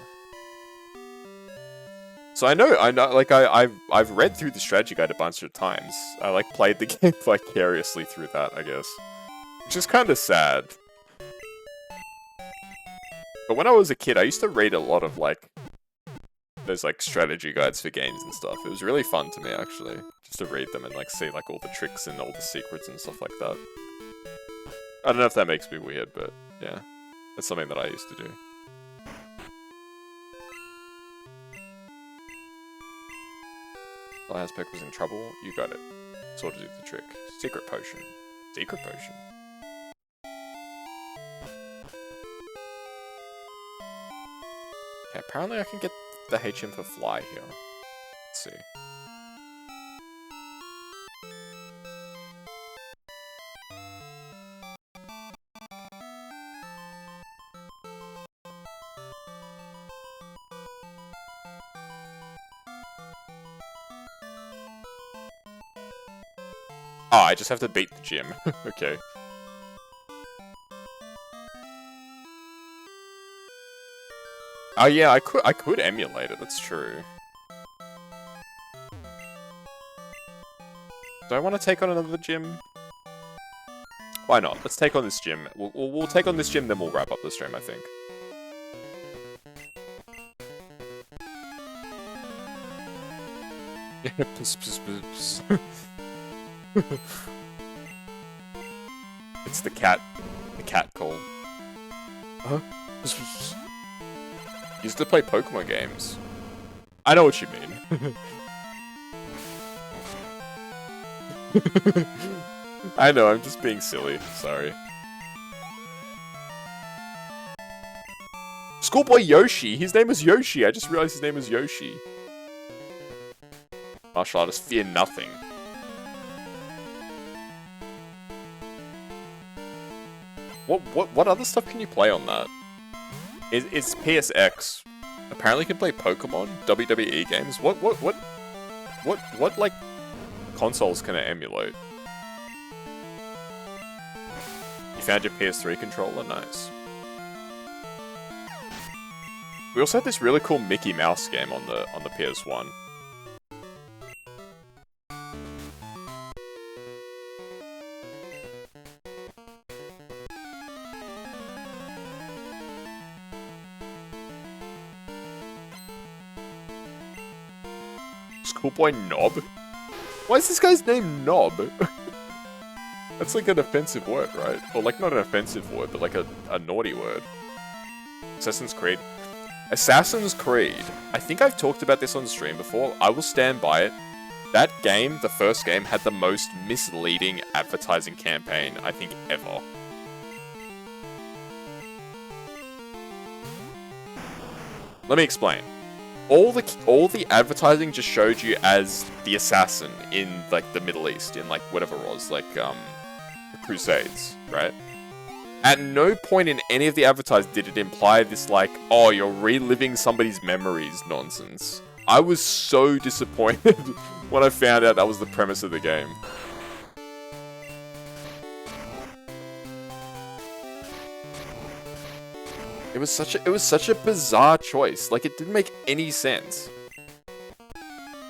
So I know, like I've read through the strategy guide a bunch of times. I like played the game vicariously through that, I guess, which is kind of sad. But when I was a kid, I used to read a lot of like those like strategy guides for games and stuff. It was really fun to me actually, just to read them and like see like all the tricks and all the secrets and stuff like that. I don't know if that makes me weird, but yeah, that's something that I used to do. Aspect was in trouble. You got it. Sort of do the trick. Secret potion. Secret potion. Okay, apparently I can get the HM for fly here. Let's see. Oh, I just have to beat the gym. Okay. Oh yeah, I could emulate it, that's true. Do I want to take on another gym? Why not? Let's take on this gym. We'll take on this gym, then we'll wrap up the stream, I think. It's the cat call. Huh? Used to play Pokemon games. I know what you mean. I know, I'm just being silly. Sorry. Schoolboy Yoshi! His name is Yoshi! I just realized his name is Yoshi. Martial artist, fear nothing. What other stuff can you play on that? It's PSX. Apparently you can play Pokemon, WWE games. What like consoles can it emulate? You found your PS3 controller? Nice. We also had this really cool Mickey Mouse game on the PS1. Schoolboy Knob? Why is this guy's name Knob? That's like an offensive word, right? Or like not an offensive word, but like a naughty word. Assassin's Creed. Assassin's Creed. I think I've talked about this on stream before. I will stand by it. That game, the first game, had the most misleading advertising campaign, I think, ever. Let me explain. All the advertising just showed you as the assassin in like the Middle East, in like whatever it was, like the Crusades, right? At no point in any of the advertising did it imply this like, oh, you're reliving somebody's memories nonsense. I was so disappointed when I found out that was the premise of the game. It was such a bizarre choice. Like, it didn't make any sense.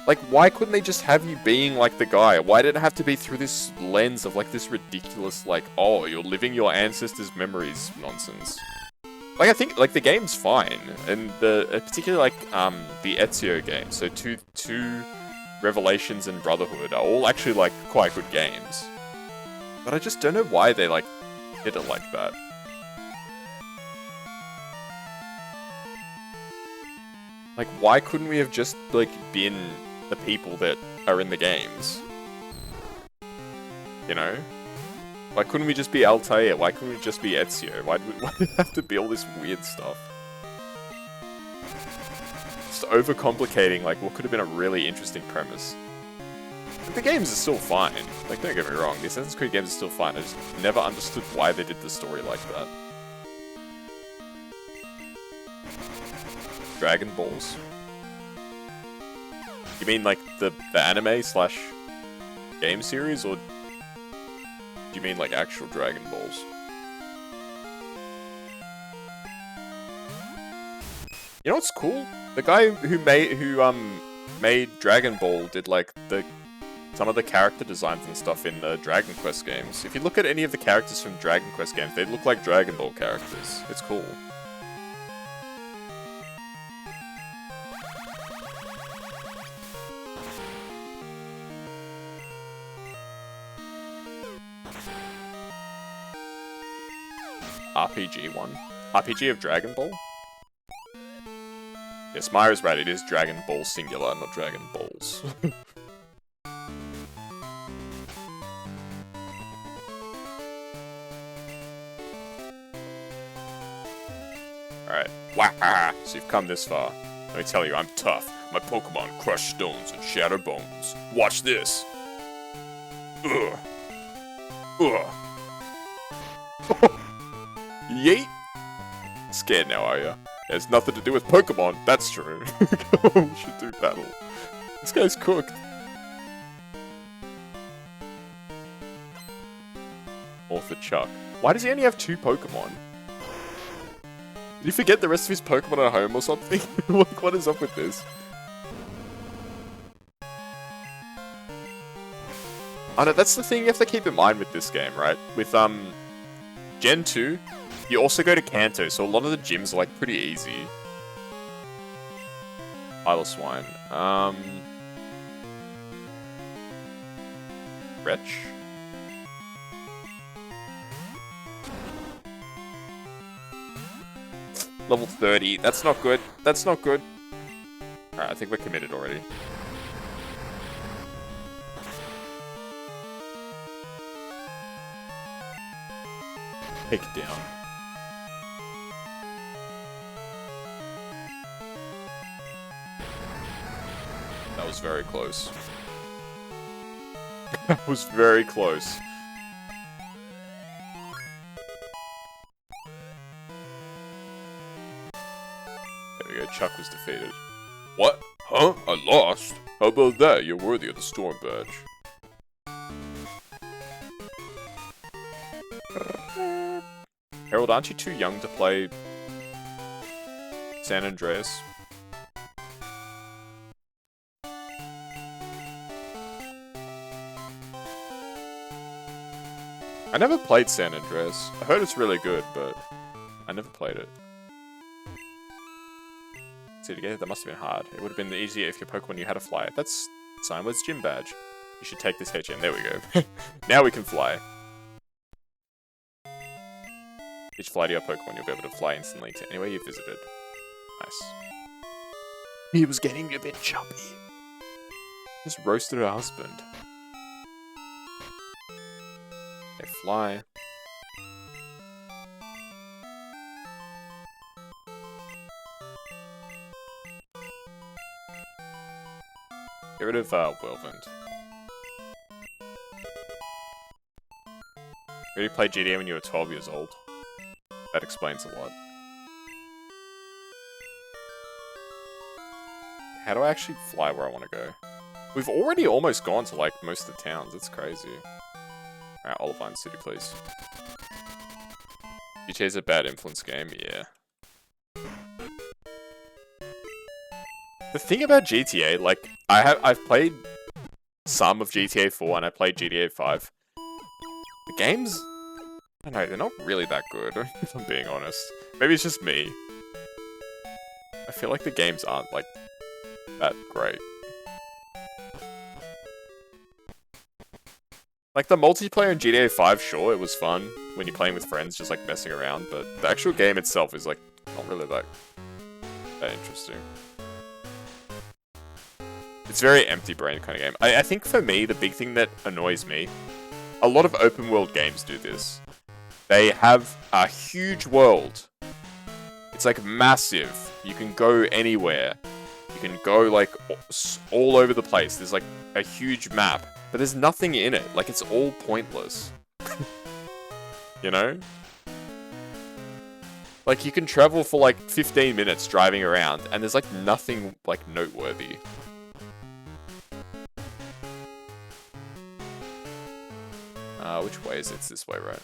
Like, why couldn't they just have you being like the guy? Why did it have to be through this lens of like this ridiculous, like, oh, you're living your ancestors' memories nonsense? Like, I think like the game's fine, and particularly like the Ezio game. So two Revelations and Brotherhood are all actually like quite good games. But I just don't know why they like did it like that. Like, why couldn't we have just, like, been the people that are in the games? You know? Why couldn't we just be Altair? Why couldn't we just be Ezio? Why did it have to be all this weird stuff? Just overcomplicating, like, what could have been a really interesting premise. Like, the games are still fine. Like, don't get me wrong, the Assassin's Creed games are still fine. I just never understood why they did the story like that. Dragon Balls. You mean like the anime slash game series, or Do you mean like actual Dragon Balls? You know what's cool? The guy who made Dragon Ball did like some of the character designs and stuff in the Dragon Quest games. If you look at any of the characters from Dragon Quest games, they look like Dragon Ball characters. It's cool. RPG one. RPG of Dragon Ball? Yes, Myra's right, it is Dragon Ball singular, not Dragon Balls. Alright. Wah! So you've come this far. Let me tell you, I'm tough. My Pokemon crush stones and shatter bones. Watch this! Ugh. Ugh. Yeet! Scared now, are ya? It has nothing to do with Pokemon, that's true. We should do battle. This guy's cooked. Or for Chuck. Why does he only have 2 Pokemon? Did he forget the rest of his Pokemon at home or something? What is up with this? Oh no, that's the thing you have to keep in mind with this game, right? With, Gen 2, you also go to Kanto, so a lot of the gyms are, like, pretty easy. Idle Swine. Wretch? Level 30. That's not good. That's not good. Alright, I think we're committed already. Take it down. That was very close. That was very close. There we go, Chuck was defeated. What? Huh? I lost? How about that? You're worthy of the Storm Badge. Harold, aren't you too young to play San Andreas? I never played San Andreas. I heard it's really good, but I never played it. See, together that must have been hard. It would have been easier if your Pokemon knew how to fly. That's Simon's gym badge. You should take this HM. There we go. Now we can fly. Each fly to your Pokemon, you'll be able to fly instantly to anywhere you visited. Nice. He was getting a bit chubby. Just roasted her husband. They fly. Get rid of Whirlwind. You already played GTA when you were 12 years old. That explains a lot. How do I actually fly where I want to go? We've already almost gone to, like, most of the towns. It's crazy. Alright, Olivine City, please. GTA's a bad influence game, yeah. The thing about GTA, like, I've played some of GTA 4 and I played GTA 5. The games, I don't know, they're not really that good, if I'm being honest. Maybe it's just me. I feel like the games aren't, like, that great. Like, the multiplayer in GTA 5, sure, it was fun when you're playing with friends, just, like, messing around, but the actual game itself is, like, not really that interesting. It's a very empty brain kind of game. I think for me, the big thing that annoys me, a lot of open world games do this. They have a huge world. It's like massive. You can go anywhere. You can go like all over the place. There's like a huge map, but there's nothing in it. Like it's all pointless. You know? Like you can travel for like 15 minutes driving around and there's like nothing like noteworthy. Which way is it? It's this way, right?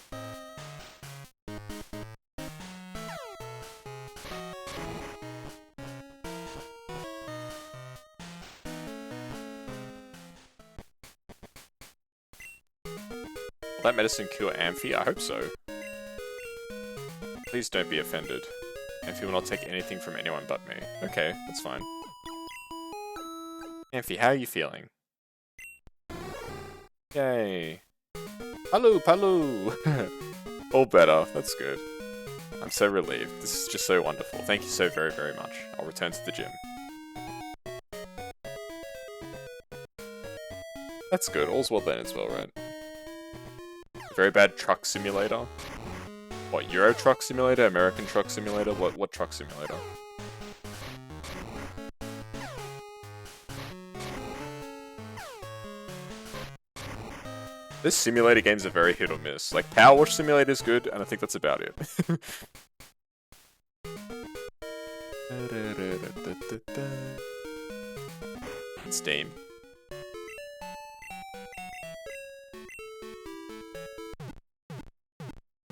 Will that medicine cure Amphi? I hope so. Please don't be offended. Amphi will not take anything from anyone but me. Okay, that's fine. Amphi, how are you feeling? Yay. Palu, Palu! All better, that's good. I'm so relieved. This is just so wonderful. Thank you so very, very much. I'll return to the gym. That's good. All's well then as well, right? Very bad truck simulator. What, Euro Truck Simulator? American Truck Simulator? What truck simulator? This simulator games are very hit or miss. Like, Power Wash Simulator is good, and I think that's about it. Steam.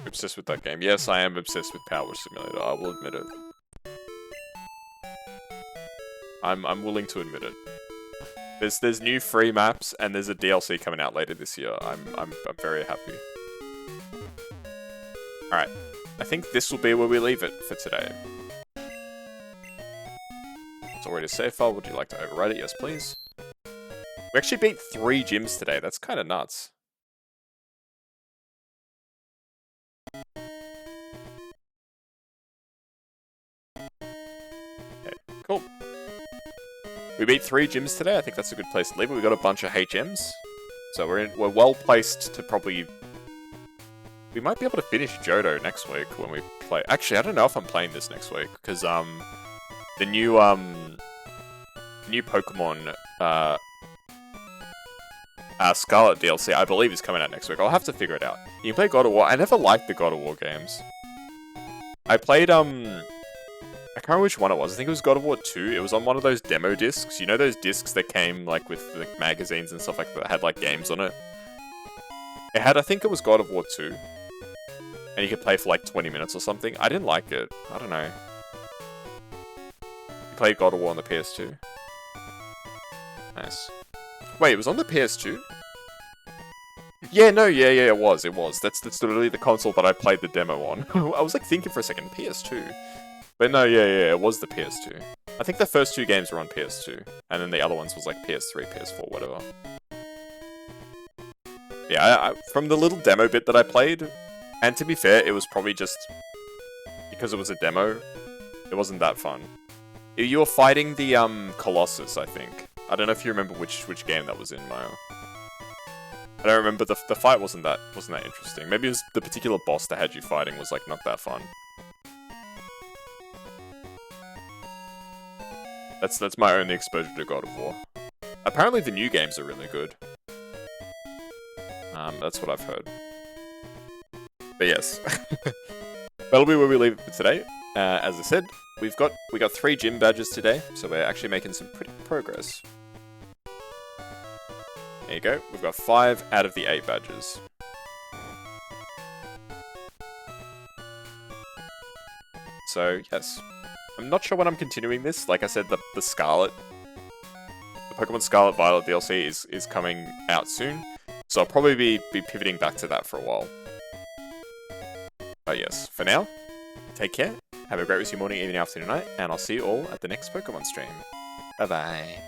Obsessed with that game. Yes, I am obsessed with Power Wash Simulator. I will admit it. I'm willing to admit it. There's new free maps and there's a DLC coming out later this year. I'm very happy. All right, I think this will be where we leave it for today. It's already a save file. Would you like to overwrite it? Yes, please. We actually beat 3 gyms today. That's kind of nuts. Cool. We beat 3 gyms today. I think that's a good place to leave it. We got a bunch of HMs, so we're well placed to probably. We might be able to finish Johto next week when we play. Actually, I don't know if I'm playing this next week because the new Pokemon Scarlet DLC I believe is coming out next week. I'll have to figure it out. You can play God of War. I never liked the God of War games. I played I can't remember which one it was. I think it was God of War 2. It was on one of those demo discs. You know those discs that came like with like, magazines and stuff like that had like games on it? It had, I think it was God of War 2. And you could play for like 20 minutes or something. I didn't like it. I don't know. You played God of War on the PS2? Nice. Wait, it was on the PS2? Yeah, no, yeah, it was. That's literally the console that I played the demo on. I was like thinking for a second, PS2? But no, yeah, it was the PS2. I think the first 2 games were on PS2, and then the other ones was like PS3, PS4, whatever. Yeah, from the little demo bit that I played, and to be fair, it was probably just because it was a demo, it wasn't that fun. You were fighting the Colossus, I think. I don't know if you remember which game that was in, Mayo. I don't remember, the fight wasn't that interesting. Maybe it was the particular boss that had you fighting was like not that fun. That's my only exposure to God of War. Apparently the new games are really good. That's what I've heard. But yes. That'll be where we leave it for today. As I said, we got 3 gym badges today, so we're actually making some pretty progress. There you go. We've got 5 out of the 8 badges. So, yes. I'm not sure when I'm continuing this. Like I said, the Pokemon Scarlet Violet DLC is coming out soon. So I'll probably be pivoting back to that for a while. But yes, for now, take care. Have a great rest of your morning, evening, afternoon, night. And I'll see you all at the next Pokemon stream. Bye-bye.